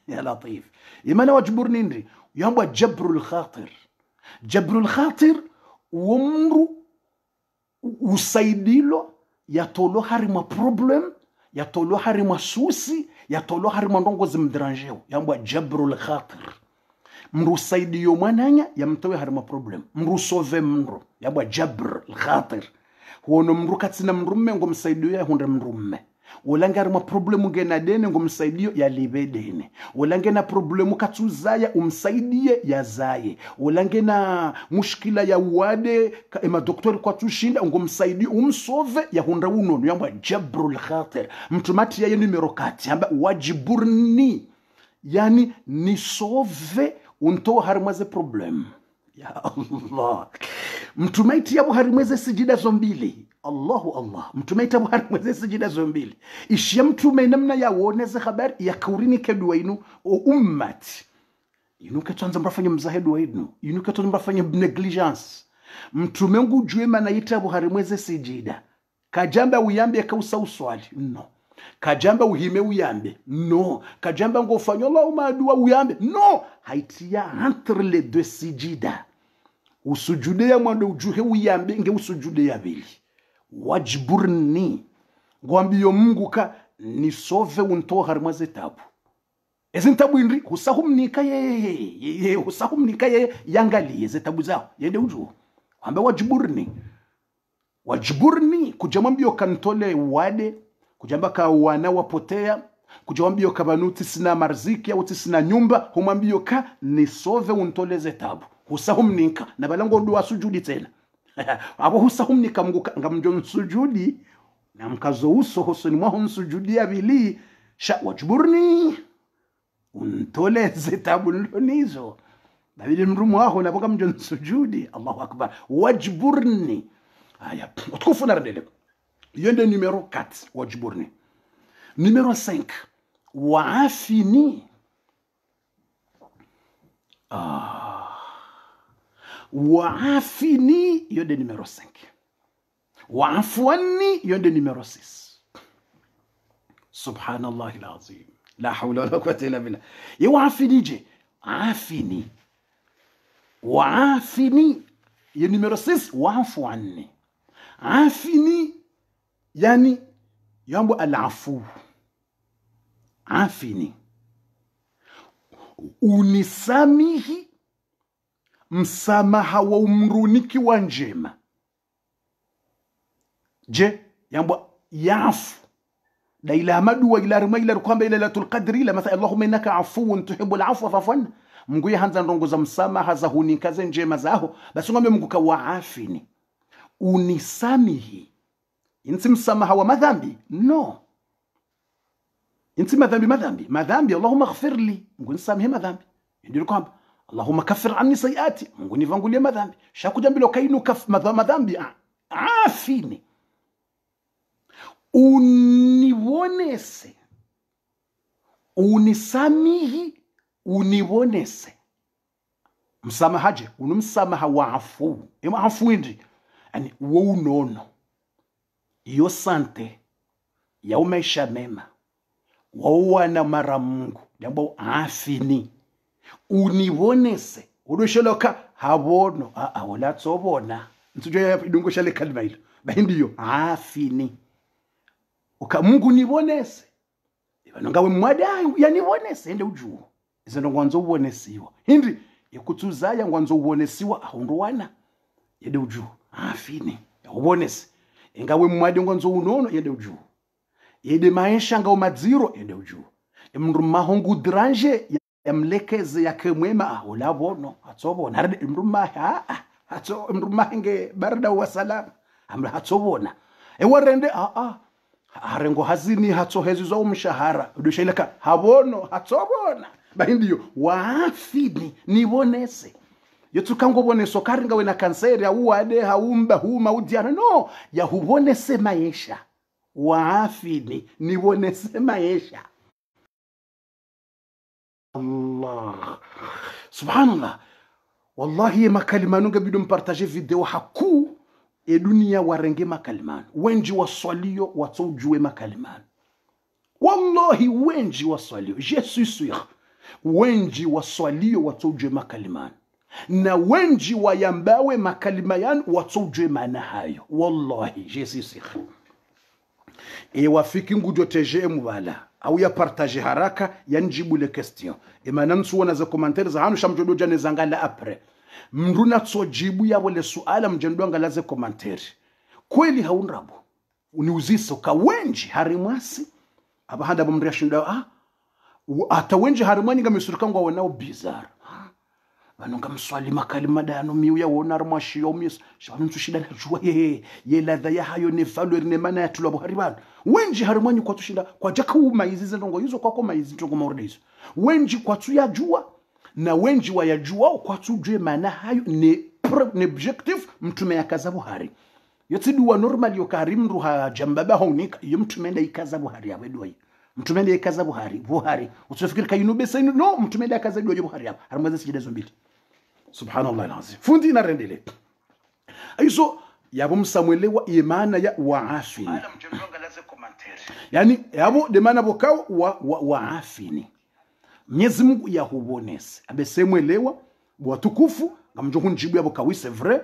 ya latif imana wajburni ndri yamba jabrul khatir umru usaidilo yatolo harima problem yatolo harima susi yatolo harima ndongo zimdranjeo yambwa jabrul khatir mru saidiyo mwananya yamtowe harima problem mru sove mru yambwa jabrul khatir huono mru katsina mrumme ngo msaidiyo ya hunde mrumme ulange harima problemu ngena dene ngo msaidiyo ya libe dene ulange na problemu katsuzaya umsaidie ya zaye ulange na mushkila ya uwade ema doktori kwa tushinda ngo msaidie umsove ya hunde unono yamba jabrul khatir mtumati ya numero 4 yamba wajiburni yani nisove unto harimwaze problem ya Allah mtumaiti ya harimwaze sijida zombili Allah mtumaita buhari mweze sijida zombili ishia mtume namna ya woneze habari ya kaurini kedwa inu o ummati inu ketonza mrafanya mzahedu wa inu inu ketonza mrafanya negligence mtume ngu jue manaita buhari mweze sijida kajamba uyambe kausa uswali no kajamba uhime uyambe no kajamba ngo ufanya Allahumma adua uyambe no haitia entre les deux sijida usujude ya mwando ujuhe uyambe nge usujude ya bili wajburni ngwambiyo Mungu ka nisove unto harimwaze tabu ezintabu indri husahumnika ye husahumnika ye yangali zetabu zao yende uju ambe wajburni kujamwambio kantole wade kujamba ka wana wapotea kujamwambio kabanuti sina marziki au sina nyumba humwambio ka nisove untole zetabu husahumnika na balango ndo sujudi tena abo husahumnika Mungu ngamjo nsujudi na mkazo uso hosoni mwaho nsujudi ya bili sha wajburni untole zetabu nizo babili mrumu waho naboka mjo nsujudi Allahu akbar wajburni aya utukufu na redele yende numero 4 wajburni numero 5 waafini waafini yode numero 5 waafwani yode numero 6 subhanallah alazim la hawla wala quwwata illa billah yaafini je afini waafini ya numero 6 waafwani afini yani yambo alafu afini unisamihi msamaha wa umruniki wa njema. Je yambwa yafu da ila madu wa ila rima ila kwamba ila latul qadri ila matha Allahumma innaka afuwun tuhibbul afwa fa'fu anna. Mungu yahanza ndongo za msamaha za hunikaze njema zaho basi ngombe Mungu kawaafini unisamihi. Inti msamaha wa madhambi no, inti madhambi Allahumma ighfir li, Mungu nisamihe madhambi. Ndio kwamba Allahumma kaffir anni sayiati, Mungu nivangulie madhambi. Shakuja mbilo kainu madhambi afini univonese, unisamihi univonese. Msamahaje unumsamaha wa afu ema afu ndi yani wo unono iyo sante ya umaisha mema wawana mara Mungu jambo afini univonese udosheloka habono wala tsobona ntuje idungo shale kalima hilo bahindiyo afini uka Mungu nivonese ibano ngawe mwadayo yanivonese ende ujuo izendo ngwanzo ubonesiwa hindi yakutuzaya ngwanzo ubonesiwa ahundwana yede ujuo afini ubonese ingawe mwadi ngwanzo unono yede ujuo yede maisha ngao madziro yede ujuo mndu mahongu dranje yamlekeze yakemwema ulabono atsobona harde mndu mahinge barda wa salam amla hatsobona ewarende harengo hazini hatsohezi zo umshahara udosheleka habono hatsobona bahindiyo waafini nibonese yotukango boneso karinga wena kanseri au ade haumba huma udiana no ya hubonese maisha waafini nibonese maisha. Allah subhanallah wallahi makalimanu ngabido mpartager video haku e dunia warenge makalimanu wenji waswalio watujue makalimanu wallahi wenji waswalio je suis sûr wenji waswalio watujue makalimanu na wenji wayambawe makalima yan watujue maana hayo wallahi je suis sûr. E wafiki ngujo teje mubala au ya partage haraka yanjibu le question e manamsu wana za commentaires hanu shamjodo jane zangala après mruna tsojibu ya wale suala mjendo ngalaze commentaire kweli haunrabu uniuziso ka wenji harimwasi abahanda bamriashinda ata wenji harimwani ngamisurika ngo wanao bizarre banonga mswali makalima dano miuya wona armashio mis shanu tushida najua ye ladha ya hayo ne valeur ne mana yatulabo haribana wenji harimwani kwa tushinda kwa jaka umaizi ndongo hizo kwako maizi ndongo maurdizo wenji kwa tu yajua na wenji wayajua kwa tujue maana hayo ne objective mtume yakaza Buhari yotidu wa normal yo karimru ha jambaba honika yo mtume nda ikaza Buhari ya wedoi mtume nda ikaza Buhari usifikiri kayinube sainu no mtume nda ikaza Buhari hapa haramaza sijidezo mbili subhanallah alazim fundi na rendele aizo yabo msamwelewa imana ya waafini ala mjendonga laze commentaire yani yabo de mana bokao waafini Mwenyezi Mungu ya hubonese abesemwelewa watukufu ngamjo njibu yabo kawise vrai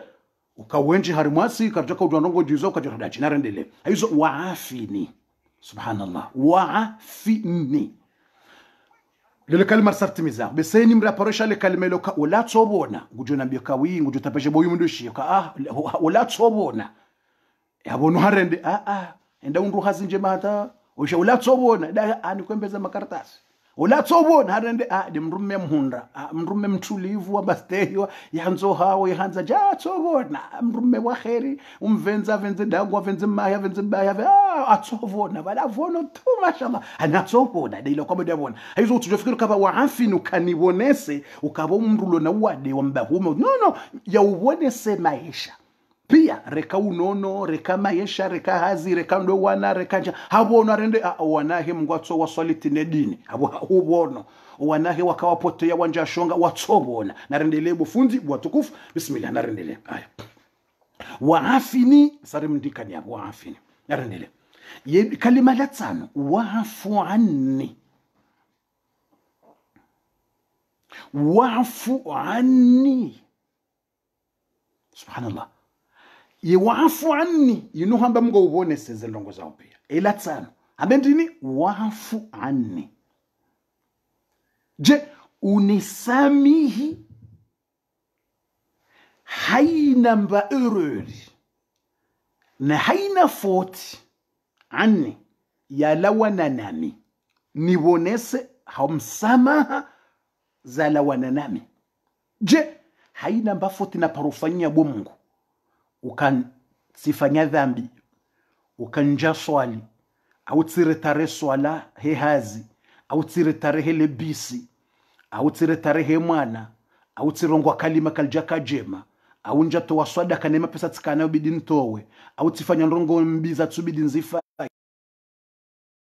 ukawenji harimwasi kataka udondongo jizo kajorada china rendele aizo waafini subhanallah waafini lele kalima sartimiza beseni mraparesha le kalima iloka wala tsobona ngujo nambia kawi ngujo tapeje boyu mundushi ka wala tsobona yabonu harende enda undu hazinje mata osha wala tsobona da anikwembeza makaratasi wala tsobona harende de mrume mhunda mrume mtulivu wa basteyo yanzo hawo yahanza ja tsobona mrume wa kheri umvenza venze dagwa venze maya venze baya atsobona bala vono tu mashallah anatsobona de ilokwa bodabona hizo utujofikira kaba waafinu kanibonese ukaba umrulo na wade wambahuma no ya ubonese maisha pia reka unono reka maisha reka hazi reka ndo wana reka habona rende wanahe mngwatso waswaliti nedini abo ubono wanahe wakawapotea wanja shonga watsobona narendele bufundi bwatukufu bismillah narendele aya waafini sare mndikani abo waafini narendele kalima la tano waafu anni subhanallah waafu anni hamba Mungu ubone seze ndongo zao pia ila tano abendini waafu anni je unisamihi haina mba errori na haina foti anni yalawana nami nibonese hamsamaha za lawana nami. Je, haina mba foti na parufanya bo Mungu ukansifanya dhambi ukanja swali au tsiretare swala he hazi au tsiretare he lebisi au tsiretare he mwana au tsirongwa kalima kaljaka jema au njato wa swada kanema pesa tsikana ubidi ntowe au tifanya ndongo mbiza tsubidi nzifa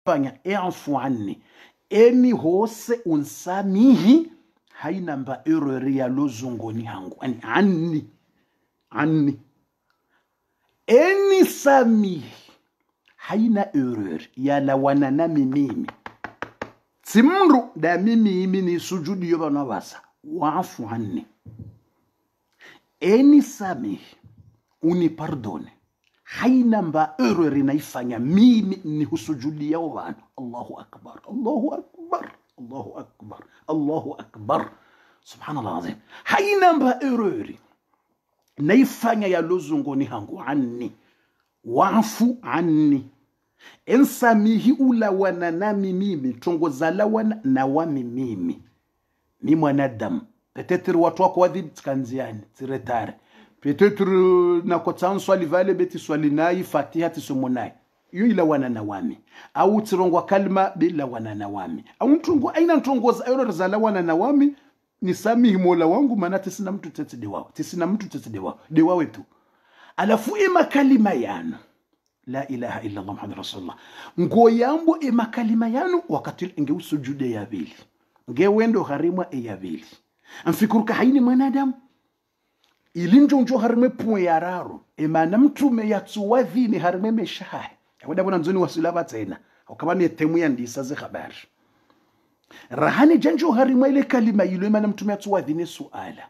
fanya eafu anni eni hose unsamihi haina mba errori ya lozungoni hangu anni eni samihi haina error ya lawana nami mimi simru da mimi ni sujudi yoba nabasa waafu anni eni sami uni pardone haina mba error inaifanya mimi ni husujudi ya wana. Allahu akbar, Allahu akbar, Allahu akbar, Allahu akbar, subhanallah azim. Haina mba error naifanya ya lozungoni hangu anni waafu anni ensamihi ula wana nami mimi tongoza la wana na wami mimi ni mwanadamu. Peut-être watu wako wadhi tkanziani tiretare, peut-être na kotsan swali vale beti swali nayi fatiha tisomonai yu ila wana na wami au tirongwa kalma bila wana na wami au ntungo aina ntongoza ayo za wana na wami ni samihi mola wangu maana tisina mtu tete de wao de wawe tu alafu ima kalima yanu la ilaha illa Allah Muhammad Rasulullah ngo yambo ima kalima yanu wakati nge usujude ya vili nge wendo harimwa ya vili amfikuruka haini mwanadamu ilinjonjo harime puwe ya raro imana mtume ya tsuwadhi ni harime meshahe wada bona mzoni wasilaba tena kama ni temu ya ndisa ze habari rahani janjo harime ile kalima ilo imana mtume ya tsuwadhi ni suala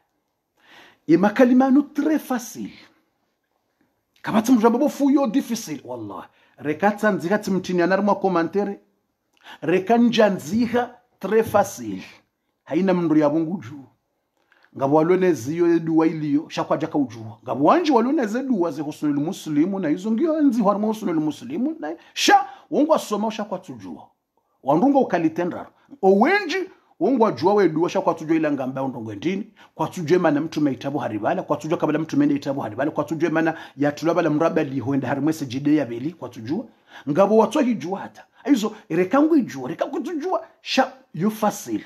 ima kalima nu très facile kabati mjabobo fuyo difficile wallah rekata nzika timtini anarmwa commentaire rekanja nzika très facile haina mndu ya Mungu juu ngabo walone ziyo duwa iliyo shakwaja ka ujua ngabo wanje walone ze duwa ze husunul muslimu na hizo ngio nzi harmo husunul muslimu na sha wongo asoma shakwa tujua wandungo ukalitendra owenji wongo ajua we duwa shakwa tujua ila ngamba ndongo ndini kwa tujue mana mtu meitabu haribala kwa tujua kabla mtu mende itabu haribala kwa tujue mana ya tulabala mrabali hoenda harmo sejide ya beli kwa tujua ngabo watu hijua hata hizo rekangu ijua rekangu tujua sha yu fasil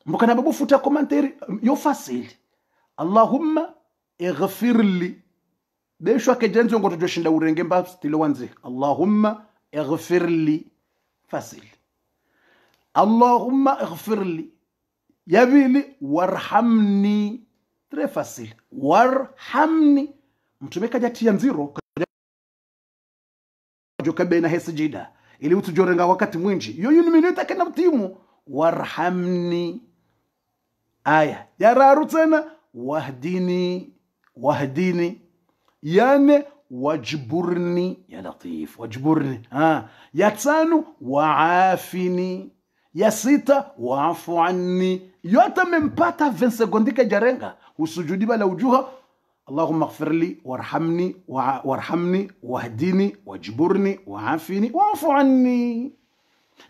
mbokana babu futa komanteri yo facile Allahumma ighfir li besho akejenzo ngoto joshinda urenge mba stilo wanze Allahumma ighfir li facile Allahumma ighfir li yabili warhamni très facile warhamni mtumeka jati ya nziro joka baina hesijida ili utujorenga wakati mwinji yo minute kana mtimu warhamni aya yararu tena wahdini yani wajburni ya latif wajburni ya tano waafini ya sita waafu anni yote mempata 20 sekondi ka jarenga usujudi bala ujuha Allahumma ighfir li warhamni wahdini wajburni waafini waafu anni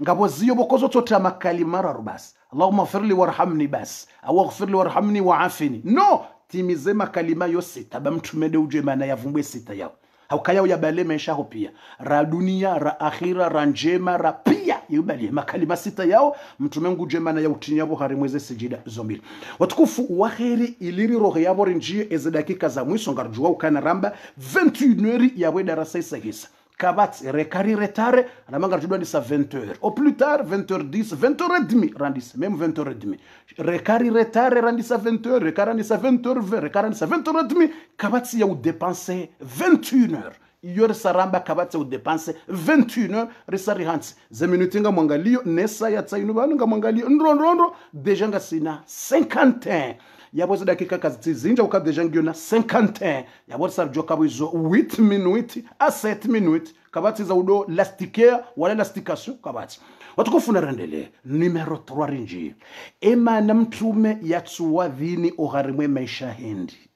ngabo ziyo bokozo tota makalima rarbas Allahumma ighfirli warhamni bas au ighfirli warhamni waafini no timize makalima yo sita bamtumede uje maana yavumbwe sita yao haukaya ya bale maisha ho pia ra dunia ra akhira ra njema ra pia yubali makalima sita yao mtume nguje maana ya utinya bo hari mweze sijida zombili watukufu wa khairi iliri roho yabo rinjie eze dakika za mwisho ngarjua ukana ramba 21h ya darasa isagisa kabat rekari retare na manga tudwa ni sa 20h au plus tard 20h10 20h30 randis même 20h30 rekari retare randis à 20h rekara ni sa 20h20 rekara ni sa 20h30 kabat ya ou dépenser 21h yor saramba kabat ya ou dépenser 21h resari hansi za minutinga mwangalio nesa ya tsainu banu nga mwangalio ndrondo deja nga sina 51 yabo za dakika kazi zinja ukadeja ngiona 51 yabo sarjo kabo izo 8 minutes à 7 minutes kabati za udo lastiquer wala lastication kabati watukufu narendele numero 3 rinji ema na mtume yatsuwa dhini ogharimwe maisha hindi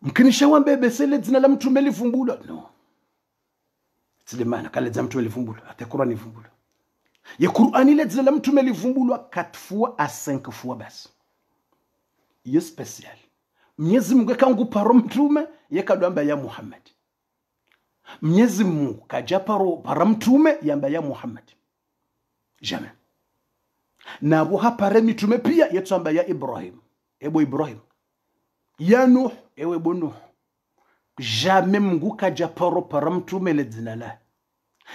mkinisha wambebe sele dzina la mtume livumbula no Silemana kale za mtume livumbula ate Qur'an livumbula ya Qur'an ile dzina la mtume livumbulwa 4 fois à 5 fois basi yo special Mwenyezi Mungu kangu paro mtume yakadwamba ya Muhammad Mwenyezi Mungu kaja para mtume yamba ya Muhammad jamais na abo hapare mitume pia yetsamba ya Ibrahim ebo Ibrahim ya Nuh ewe bo Nuh jamais Mungu kaja para mtume le dzina la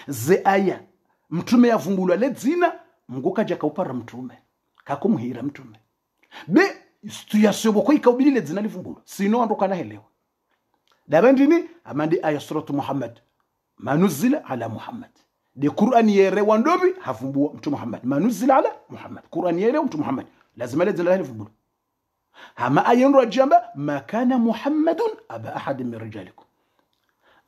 ze aya mtume yavumbulwa le dzina Mungu kaja kaupara mtume kakumhira mtume be tuyashobo ko ikawubili le dzina livumbulwa sino ando kana helewa dabandini amandi aya suratu Muhammad manuzila ala Muhammad de Qur'an yere wandobi havumbua mtu Muhammad manuzila ala Muhammad Qur'an yere mtu Muhammad lazima le dzina livumbulwa hama ayen rajamba ma kana Muhammadun aba ahad min rijalikum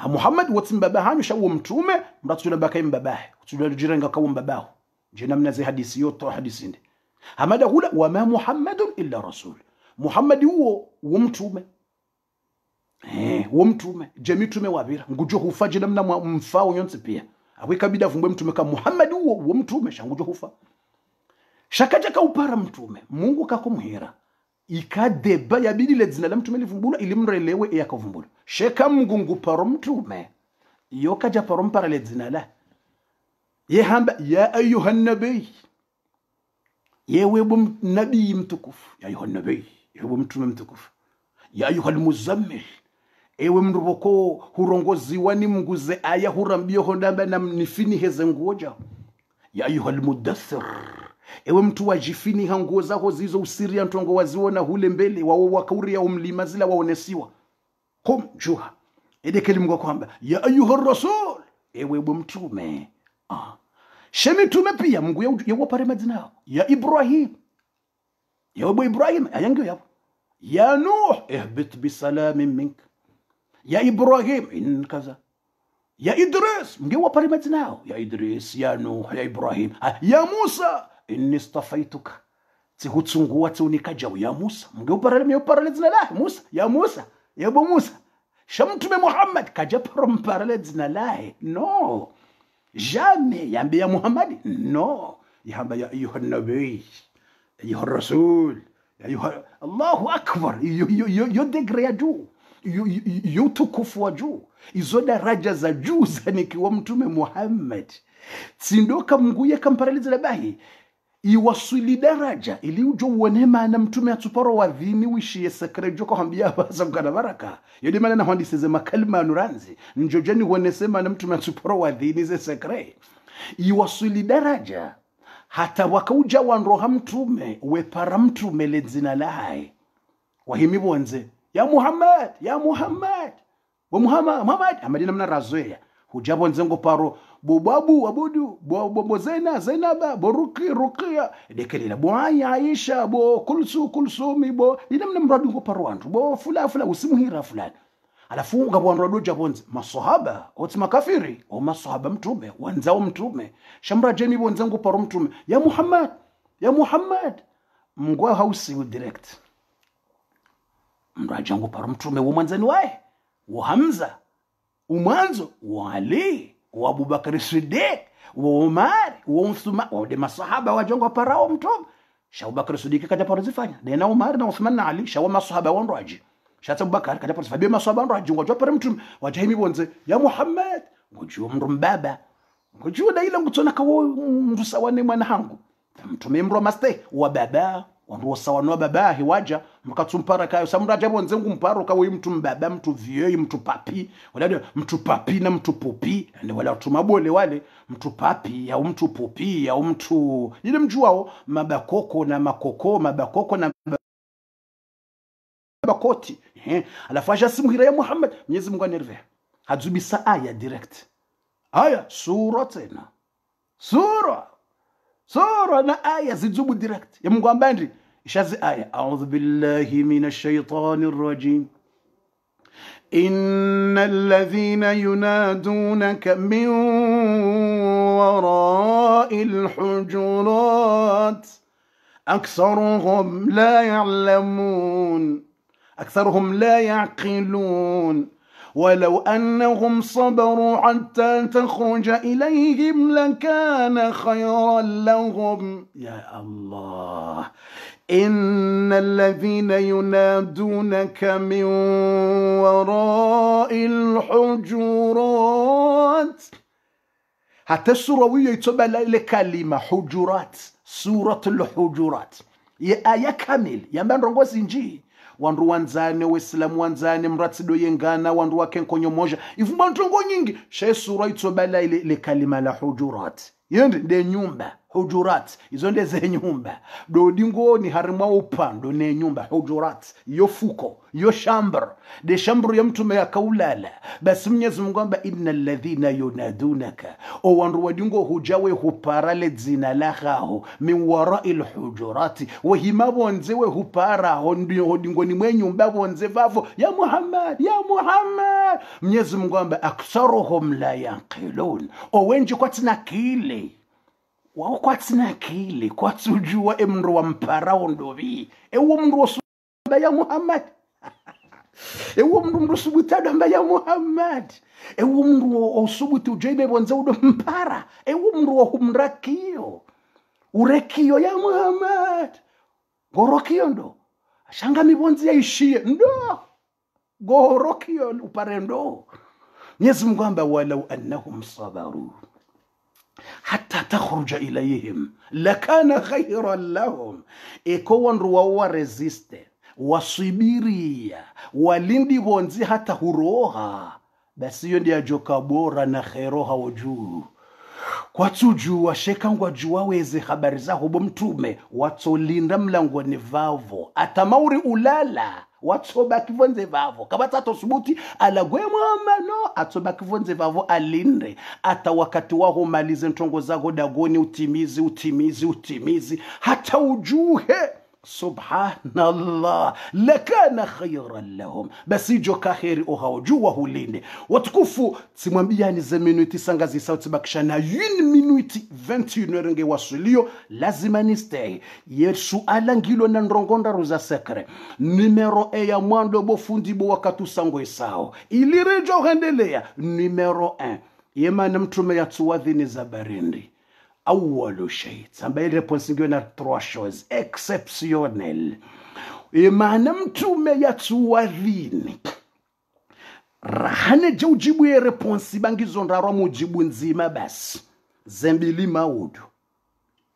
Muhammad watsimbaba hanyu shawo mtume mratula bakai mbabahe kutula jirenga kawo mbabaho jina mnazi hadisi yoto hadisi ndi hamada hula wama Muhammadun illa rasul Muhammad huo mtume mtume jamitume wabira ngujo hufaje namna mfao nyonse pia abikabida vumbwe mtume ka Muhammad huo mtume shangujo hufa shakaja ka upara mtume Mungu kakumhira ikadeba yabidi le dzina la mtume livumbula ilimrelewe yakavumbula sheka Mungu paro mtume yokaja paro mpara le dzina la yehamba ya ayuhan nabiy yewe nabii mtukufu ya ayuhan nabiy yewe mtume mtukufu ya ayuhal muzammil ewe mruboko hurongoziwa ni mnguze aya hurambio hondamba na nifini heze ngoja ya ayuhal mudaththir ewe mtu wajifini hanguo zako zizo usiri ya ntongo waziona hule mbele wao wakauri ya umlima zila waonesiwa kom juha edekeli Mungu kwamba ya ayuhar rasul ewe mtume shemi tume pia Mungu yewa pare madina ya Ibrahim yewe Ibrahim ayango yapo ya Nuh ihbit bisalamin mink ya Ibrahim in kaza ya Idris Mungu pare madina ya Idris ya Nuh ya Ibrahim ya Musa inni istafaituka tihutsunguwa tsunikajaw ya Musa Mungu pare dzina la Musa ya Musa ya bo Musa shamtume Muhammad kaja pare dzina la no jamais yambe ya Muhammad no yamba ya ayuhan nabiy ayuhar rasul ayuha Allahu akbar yo degré ya juu yo tukufu wa juu izo daraja za juu zanikiwa mtume Muhammad tsindoka Mungu yakamparaliza labahi iwasuli daraja ili ujo uone maana mtume atuparo wa dhini wishiye sekrejo ko hambia baza mkana baraka yodi maana na handi seze makalma nuranzi njojani uone maana mtume atuparo wa dhini ze sekre iwasuli daraja hata wakauja wanroha mtume wepara mtume le dzina lae wahimi bonze ya Muhammad wa Muhammad amadina mna razoya hujabo nzengo paro bobabu abudu bo Zainaba bo Ruqya dekelila bo Aisha bo Kulsumi bo inamna mradu ngo paro wantu bo fula usimuhira fulani alafu ngabwanro jabonze masahaba oti makafiri o masahaba mtume wanzao mtume shamra jeni bonze ngo paro mtume ya Muhammad mngwa hausi direct mraja ngo paro mtume wo mwanzani wae wa Hamza umwanzo wa Ali wa Abubakar Siddiq wa Umar wa Uthman wa de masahaba wa jongo parao mtume sha Abubakar Siddiq kaja paro zifanya na Umar na Uthman na Ali sha wa masahaba wa nroji sha Abubakar kaja paro zifanya masahaba nroji ngo paro mtume wajahimi bonze ya Muhammad ngojuo mrumbaba ngojuo daila ngutona kawo mrusawane mwana hangu mtume mro maste wa baba wanduo sawa no baba hiwaja mkatsumpara kayo samuraja bonze ngumparo kawo mtu mbaba mtu vieux mtu papi wala mtu papi na mtu popi ndio wala tumabole wale mtu papi au mtu popi au mtu ile mjuao mabakoko na makoko mabakoko na bakoti alafu aja simuhira ya Muhammad Mwenyezi Mungu anerve hadzubisa aya direct aya sura tena sura na aya zizubu direct ya Mungu ambandi ishazi aya a'udhu billahi minash shaitanir rajim إن الذين ينادونك من وراء الحجرات أكثرهم لا يعلمون، أكثرهم لا يعقلون. ولو أنهم صبروا حتى تخرج إليهم لكان خيرا لهم. يا الله. إن الذين ينادونك من وراء الحجرات، حتى السورة يتبع لكلمة حجرات، سورة الحجرات يا آية كامل يا من رغو سنجي wandu wanzane waislamu wanzane mratido yengana wandu wakenkonyo moja ifumba ntongo nyingi she sura itsobala ile kalima la hujurat yende de nyumba hujurat izo ndeze nyumba dodingo ni harimwa upando ne nyumba hujurat yo fuko yo chambre de chambre ya mtume akaulala basi Mwenyezi Mungu amba innal ladhina yunadunaka o wandu wadingo hujawe huparale dzina laho min wara'il hujurati wa himabonze we hupara hodingo ni mwe nyumba bonze vavo ya Muhammad ya Muhammad. Mwenyezi Mungu amba aktharuhum la yaqilun o wenji kwatina kile wao kwatina kile kwatujua emru wa mparao ndovi ewo mru wa ya Muhammad ewo mru subutada mba ya Muhammad ewo mru osubutu jebe bonza udo mpara ewo mru wa humrakio urekio ya Muhammad gorokio ndo shanga mibonzi ya ishie ndo gorokio uparendo. Mwenyezi Mungu amba walau annahum sabaru hatta takhruja ilayhim lakana khayran lahum. Eko wandu wa resiste wasibiria walindi bonzi hata huroha basi hiyo ndio joka bora na khairoha wajuu kwa tuju washekangwa jua weze habari za hubo mtume watolinda mlangoni vavo atamauri ulala watsobaki vonze vavo kabata tosubuti alagwe Muhammad no atsobaki vonze vavo alinde ata wakati waho malize ntongo zako dagoni utimizi hata ujuhe subhanallah lakana khayran lahum basi joka khairi ohawjua hulinde watukufu simwambiani ze minuti sangazi sauti bakishana 1 minuti 21 renge wasulio lazima ni stay yesu alangilo na ndrongonda ruza sekre numero ya mwando bofundi bo wakatu sangwe sao ilirejo rendelea numero 1 yemana mtume ya tuwadhini za barindi أول شيء سامباي ريبونسينغو na 3 choses exceptionnelles maana mtume yatuwadhini rahane ujibu ye reponsi bangizo ndarwa mujibu nzima basi zembili maudu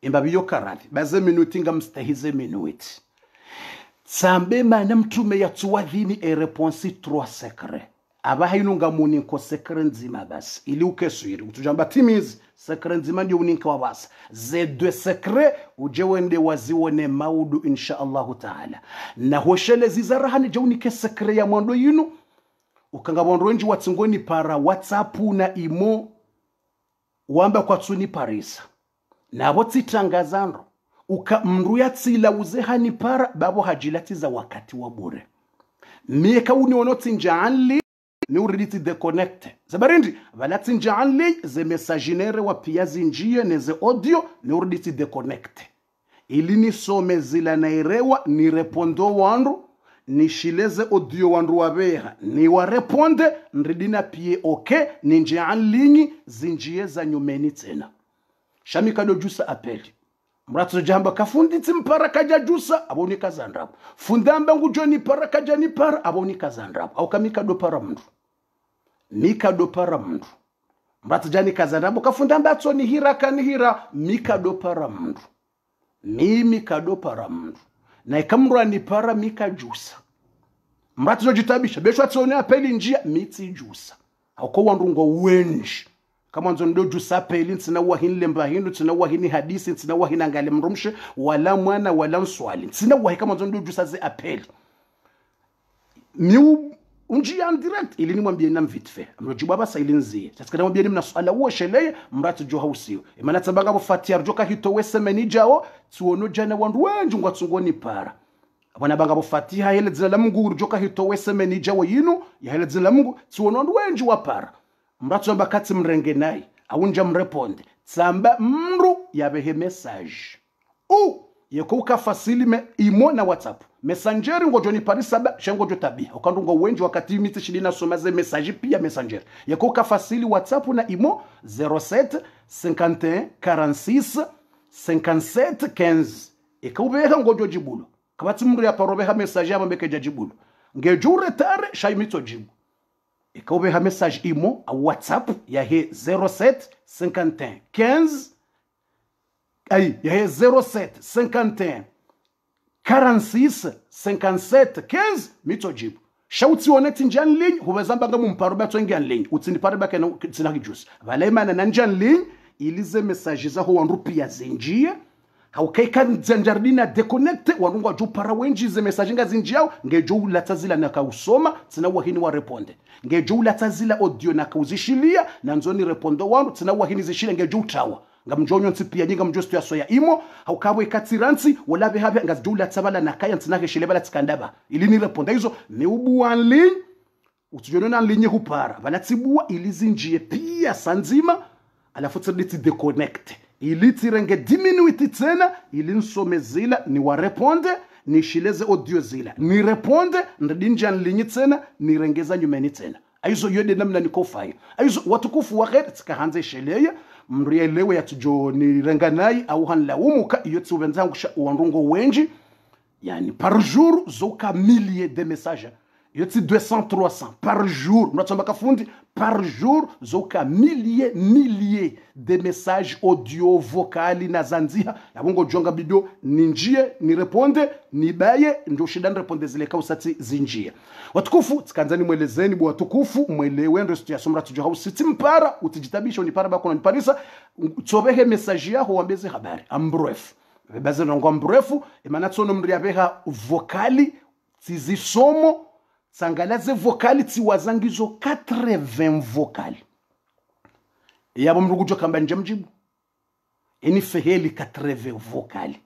imbabiyo karathi baze minuti ngamstahize minuti sambe maana mtume yatuwadhini e reponsi 3 secret aba hainunga muni ko secret nzima basi ili ukeswiri utujamba timizi secret nzima ndio uninka wa basi ze 2 secret uje wende wazione maudu insha Allah taala na hoshele zizarahani je unike secret ya mwando yinu ukanga bondronji watsingoni para WhatsApp na imo wamba kwa tsuni Paris na botsitangazano uka mru yatsila uzehani para babo hajilati za wakati wa bure mieka unionoti njali ni uriditi deconnecte zabarindi valati njali ze messaginere wa piazi njie neze audio ni uriditi deconnecte ili ni some zila nairewa ni repondo wandu ni shileze audio wandu wabeha ni wareponde nridina pie oke ni njali zinjie za nyumeni tena shamika do jusa apeli mratso jamba kafundi tsimpara kaja jusa aboni kazandrapo fundamba ngujoni para kaja ni para aboni kazandrapo au kamika do para mndu mika do para mndu mratso jani kazandrapo kafundamba tsoni hira kanihira mika do para mndu mimi kado para mndu na ikamrwa ni para mika jusa mratso jitabisha besho tsoni apeli njia mitsi jusa auko wandungo wenji kama nzo ndo jusa peli ntsina wahini mba hindu ntsina wahini hadisi ntsina wahini angale mrumshe wala mwana wala mswali ntsina wahi kama nzo ndo jusa ze apeli ni unjia direct ili ni mwambie na mvitfe mrojibu abasa ili nzie tasikana mwambie ni mnaswala uo sheleye mratu jo hausio imana tabanga bo fatia joka hito wese menijao tuono jana wandu wenju ngwatsungoni para abana banga bufatiha hele dzina la Mungu urjoka hitowe semeni jawe yinu ya hele dzina la Mungu tsiwonondo wenji wapara mratso bakatsi mrenge nayi awunja mreponde tsamba mru yabehe message yeko ukafasili imo na WhatsApp messenger ngojo ni parisaba shengojo tabia ukandunga wenji wakati imiti shilina somaze message pia messenger yeko ukafasili WhatsApp na imo 07 51 46 57 15 ekubeha ngojo jibulo kabati mru ya parobeha message aba mbekeja jibulo ngejure tare shaimito jibu ekubeha message imo a WhatsApp ya he 07 51 15 ya he 07 51 46 57 15 mito jibu shauti oneti njan ligne huwezamba ngamu mparoba twengi ligne utini paraba kana tsina kijus valaimana na njan ligne ilize message za ho wanrupia zinjia haukaika nzanjardina deconnect wanungwa jo para wenji ze message nga zinjiao ngejo ulatazila na kausoma tsina wahini wa reponde ngejo ulatazila audio na kauzishilia na nzoni repondo wangu tsina wahini zishile ngejo utawa ngamjonyo ntipia nyinga mjosto ya soya imo haukabwe katiransi wala behabe ngazjula tsabala nakaya ntinake shilebala tsikandaba ili ni reponda hizo ne ubuwa nlin utujonona nlinye hupara bala tibua ili zinjie pia sanzima alafu tsiditi deconnect ili tirenge 10 minutes tena ili nsomezila ni wareponde ni shileze audio zila ni reponde ndinja nlinye tena ni rengeza nyumeni tena aizo yode namna nikofai aizo watukufu wa khair tsikahanze sheleya mrielewe ya tujo ni renganai au hanla umuka iyo tsuwenzangu sha uandungo wenji yani par jour zoka milliers de messages iyo tsi 200 300 par jour mnatsamba kafundi par jour zoka milliers de messages audio vocali na zanziha yabongo jonga bidio ninjie ni reponde ni baye ndio shida reponde zile kausati zinjie watukufu tkanzani mwelezeni bwa watukufu mwelewe ndio situation mratujo hausiti mpara utijitabisha unipara bako niparisa tsobehe message yaho wambeze habari ambref baze nongo mbrefu emana tsono mriabeha vocali tizisomo sangalaze vocali tiwazangizo 80 vocali yabo mrugujo kamba njamjibu eni feheli 80 vocali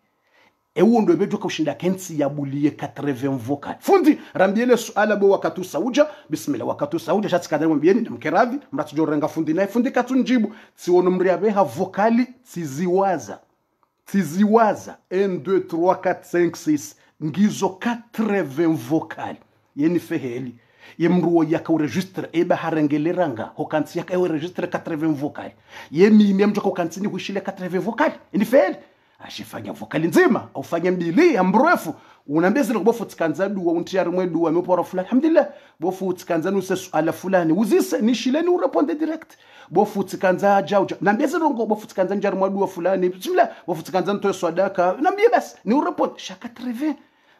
ewo ndo bejo kushinda kensi yabulie 80 vocali fundi rambiele suala bo wakatu sauja bismillah wakatu sauja shatikadari mwambieni mkeradhi mratujo renga fundi naye fundi katunjibu siono mriabeha vocali tiziwaza 1 2 3 4 5 6 ngizo 80 vocali yeni feheli yemruo yaka uregistre eba harengeleranga hokansi yaka uregistre 80 vocali yemi memjo hokansi ni hushile 80 vocali ni feheli ashifanya vocali nzima au fanya mbili ambrefu unambezi ngobofu tsikanza duwa untiyari mwedu wa mepora fulani alhamdulillah bofu tsikanza nuse suala fulani uzise nishileni ureponde direct bofu tsikanza jauja nambezi ngobofu tsikanza njari mwedu wa fulani bismillah bofu tsikanza ntoe swadaka nambie basi ni ureponde shaka 80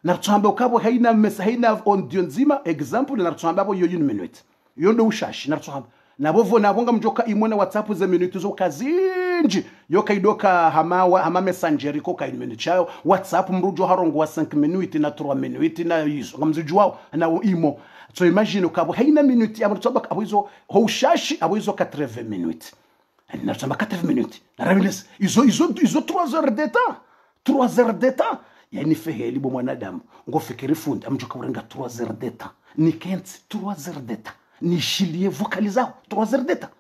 nartsamba ukabo haina mesa haina audio nzima example nartsamba bo yo 1 minute yondo ushashi nartsamba nabovo nabonga mjoka imona WhatsApp za minute zo kazinji yoka idoka hama messenger ko ka 1 minute chao WhatsApp mrujo harongo wa 5 minutes na 3 minutes na hizo ngamzijuao na imo so imagine ukabo haina minute amrtsamba abo hizo ushashi abo hizo 80 minutes nartsamba 80 minutes narabiles hizo 3 heures de temps 3 heures de temps yani feheli bo mwanadamu ngofikiri fundi amjoka urenga 3 heures de temps ni kensi 3 heures de temps ni shilie vocalizao 3 heures de temps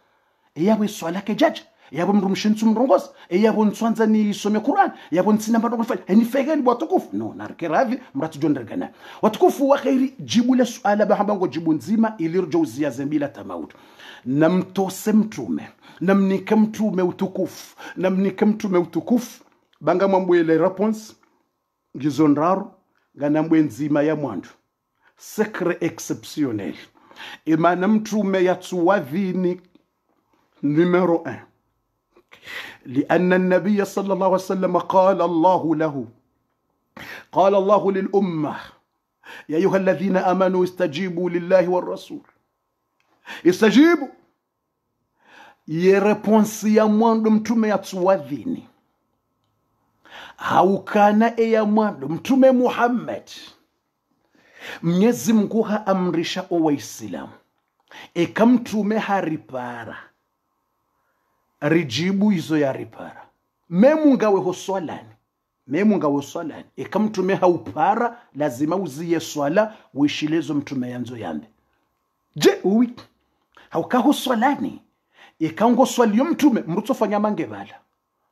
yabo swala ke judge yabo mrumshintu mrongozi yabo ntswanza ni some Qur'an yabo ntsina mbado fanya ni feheli bo tukufu no narkeravi mratu jondergana watukufu wa khairi jibu la swala bahamba ngo jibu nzima ilirjo ziyazembila tamaudu namtose mtume namnika mtume utukufu namnika mtume utukufu banga mwambwele response ngizonraro ganambwe nzima ya mwandu secret exceptionnel imana mtume yatsuwadhini numero 1 لأن النبي صلى الله عليه وسلم قال الله له قال الله للأمة يا أيها الذين آمنوا استجيبوا لله والرسول استجيبوا يرeponsي ya mwandu mtume yatsuwadhini haukana ya mwandu mtume Muhammad Mwenyezi Mungu haamrisha Waislamu ekamtume haripara rijibu hizo ya ripara memu ngawe hoswalani memu ngawe swalani mtume haupara lazima uziye swala uishilezo mtume yanzo yambe je uwi haukaho swalani ngo swaliyo mtume mrutofanya mangebala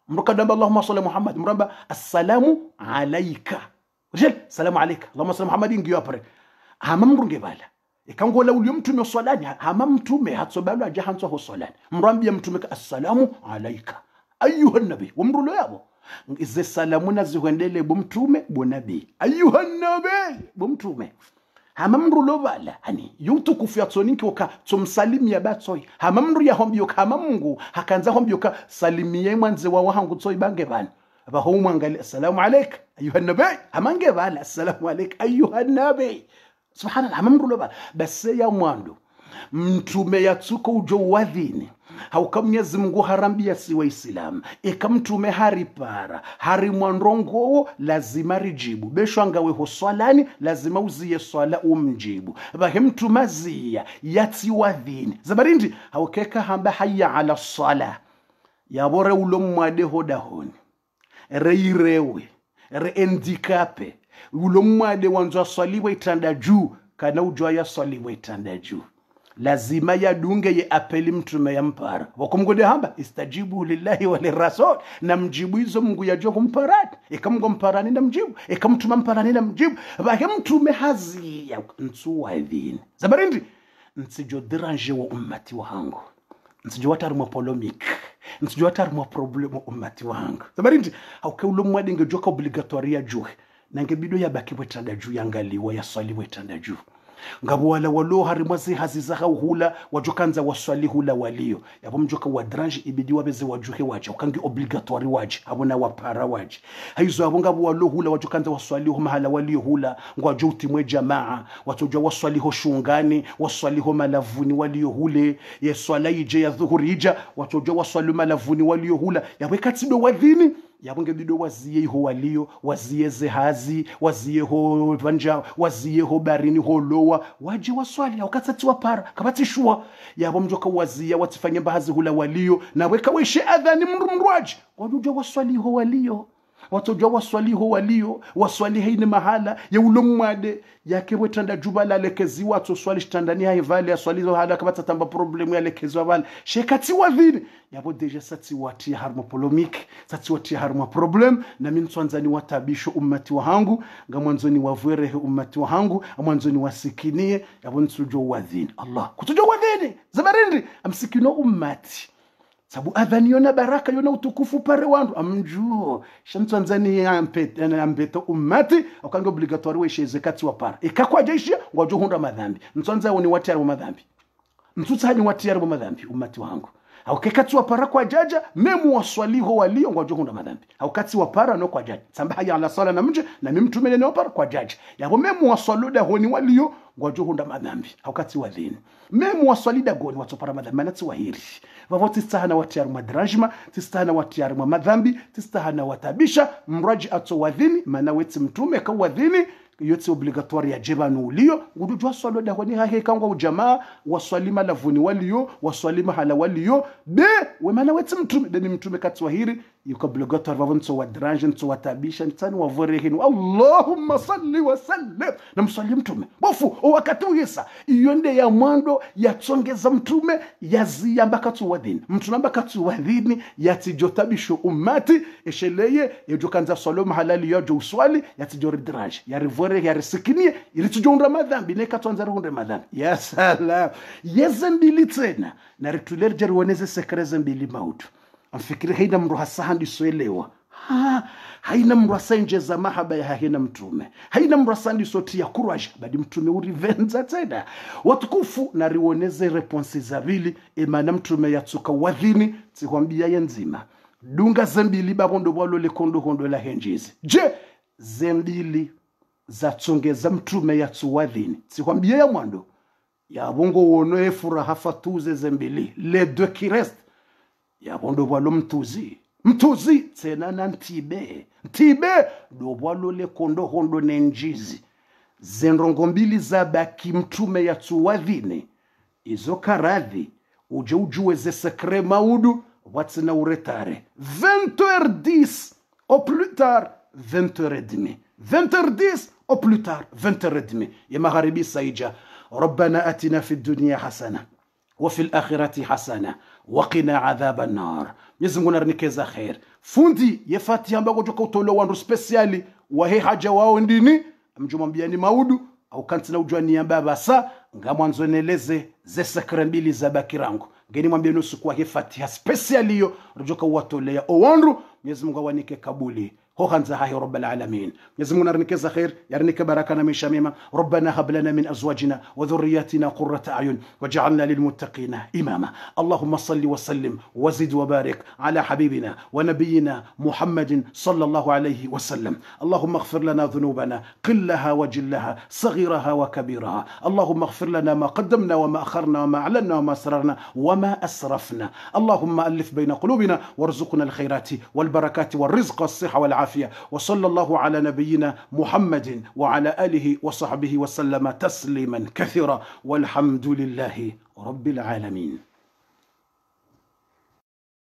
mrukadamba Allahumma salli Muhammad mramba assalamu alayka rjel salamu alayka Allahumma salli Muhammad ngiyo apre hama mrungebala ngo la uliyo mtume swalani hama mtume hatsobalo aje hanso ho swalani mrambia mtume assalamu alayka ayuha nabi wamrulo yabo ize salamu nazihendele bomtume bonabi ayuha nabi bomtume hamamru lovala hani yutu kufia tsoninki oka tsomsalimia batsoi hamamru ya hombyo kama Mungu hakanza hombyo ka salimie mwanze wa wahangu tsoi bange bana abaho mwangali assalamu alayka ayuha nabi hamange bala assalamu alayka ayuha nabi subhanallah hamamru lovala base ya mwandu mtume yatsuko ujo wadhini hauka Mwenyezi Mungu harambia si waislamu mtume haripara hari mwandrongo lazima rijibu beshwanga weho swalani lazima uziye swala umjibu bahe mtume zia yati wadhini zabarindi haukeka hamba hayya ala sala yabore ulo mwade hodahoni reirewe reendikape ulo mwade wanzo swaliwe itanda juu kana ujwa ya swaliwe itanda juu lazima yadunge ye apeli mtume ya mpara wakumgode hamba istajibu lillahi wa lirasul na mjibu hizo Mungu yajua kumparani ikamgo mparani na mjibu ikamtuma mparani na mjibu bahe mtume hazi ya nsuwa idhini zabarindi nsijo deranje wa ummati wangu nsijo watarumwa polemic nsijo watarumwa problemu ummati wangu zabarindi hauke ulo mwade ngejoka obligatoria juhe na ngebido ya baki wetanda juu yangaliwa ya swali wetanda juu ngabo wala walo harimwazi hazizaha hula wajukanza waswali hula walio yabo mjoka wadrange ibidi wabeze wajuhe waje ukangi obligatoire waje abona wapara waje haizo abo ngabo walo hula wajukanza waswali ho mahala walio hula ngwaje utimwe jamaa watojwa waswali ho shungani waswali ho malavuni walio hule yeswala ije ya dhuhuri ija watojwa waswali malavuni walio hula yabo katido wadhini yabonge bido waziye ho walio waziye zehazi waziye ho vanja waziye ho barini ho lowa waje waswali wakati wapara kabati shua yabo mjoka waziya watifanye bahazi hula walio na weka weshe adhani mrumrwaji wajuja waswali ho walio watojwa waswali ho walio waswali haine mahala ya ulomwade yake wetanda jubala lekezi watu swali standani haivali aswali zo hala kabata tamba problemu ya lekezi wala shekati wadhini yabo deja sati wati harma polemic sati wati harma problem na mimi twanzani watabisho ummati wangu ngamwanzoni wavwerehe ummati wangu amwanzoni wasikinie yabo nsujo wadhini Allah kutujo wadhini zabarindi amsikino ummati sabu adhani yona baraka yona utukufu pare wandu amjuo shantanzani ambeto ummati okanga obligatoire we shezekati wa para ikakwa jeshi ngwajo hunda madhambi ntsonza woni watiyari madhambi mtutsani watiyari madhambi ummati wangu haukekati wa para kwa jaja memu waswaliho walio ngwajo hunda madhambi haukati wa para no kwa jaja samba haya ala sala na mje na mimtumene no para kwa jaja yabo memu waswaluda honi walio ngwajo hunda madhambi haukati wa dhini memu waswalida goni watopara madhambi manati wahiri vavo tistahana watiyari madrajma tistahana watiyari madhambi tistahana watabisha mraji ato wadhini mana weti mtume ka wadhini yote obligatoire ya jebanu ulio ngudujwa swalo da honi hahe kangwa ujamaa waswalima lavuni walio waswalima hala walio be we mana weti mtume deni mtume katwahiri yuko obligatoire vavonso wadrange nso watabisha ntani wavorehinu Allahumma salli wa sallim na mswali mtume bofu wakati uyesa iyonde ya mwando ya tsongeza mtume yazi ambakatu wadhini mtume ambakatu wadhini yatijotabisho umati esheleye yojokanza swalo mahalali yojo uswali yatijoridrage yarivore yarisikinie ilitujonda madhambi nekatwanza runde madhambi ya salam yezembili tena na rituler jerwoneze sekreze mbili mautu amfikiri haina mru hasahandi soelewa haina mru hasanjeza mahaba ya haina mtume haina mru hasandi soti ya courage badi mtume urivenza tena watukufu na riwoneze response zabili emana mtume yatsuka wadhini tikwambia yenzima dunga zembili babondo bwalo le kondo la henjizi je zembili zatsongeza mtume yatsuwadhini tikwambia ya mwando ya bongo wono efuraha fatuze zembili le deux qui reste ya bondo bwalo mtuzi tena na ntibe do bwalo le kondo nenjizi zenrongo mbili za baki mtume yatsuwadhini izo karadhi uje ujue ze sekre maudu watsina uretare 20h10 au plus tard 20h30. 20h10 au plus tard 20h30. Ya magharibi saija. Rabbana atina fi dunya hasana wa fil akhirati hasana wa qina adhaban nar. Mwenyezi Mungu narnikeza khair. Fundi ye Fatiha ambako joka utolo wandu speciali wa he haja wao ndini mjumwambiani maudu au kantina ujwani ya baba sa ngamwanzo neleze ze sakra mbili za bakirangu ngeni mwambie nusu kwa he Fatiha speciali yo rujoka watolea owandu. Mwenyezi Mungu awanike kabuli هو خنزها رب العالمين. يزمونا رنكز خير يرنك بركنا من شميمة. ربنا هب لنا من أزواجنا وذرياتنا قرة أعين وجعلنا للمتقين إماما. اللهم صل وسلم وزد وبارك على حبيبنا ونبينا محمد صلى الله عليه وسلم. اللهم اغفر لنا ذنوبنا قلها وجلها صغيرها وكبيرها. اللهم اغفر لنا ما قدمنا وما أخرنا وما أعلنا وما أسررنا وما أسرفنا. اللهم ألف بين قلوبنا وارزقنا الخيرات والبركات والرزق والصحة والعافية. وصلى الله على نبينا محمد وعلى آله وصحبه وسلم تسليما كثيرا والحمد لله رب العالمين.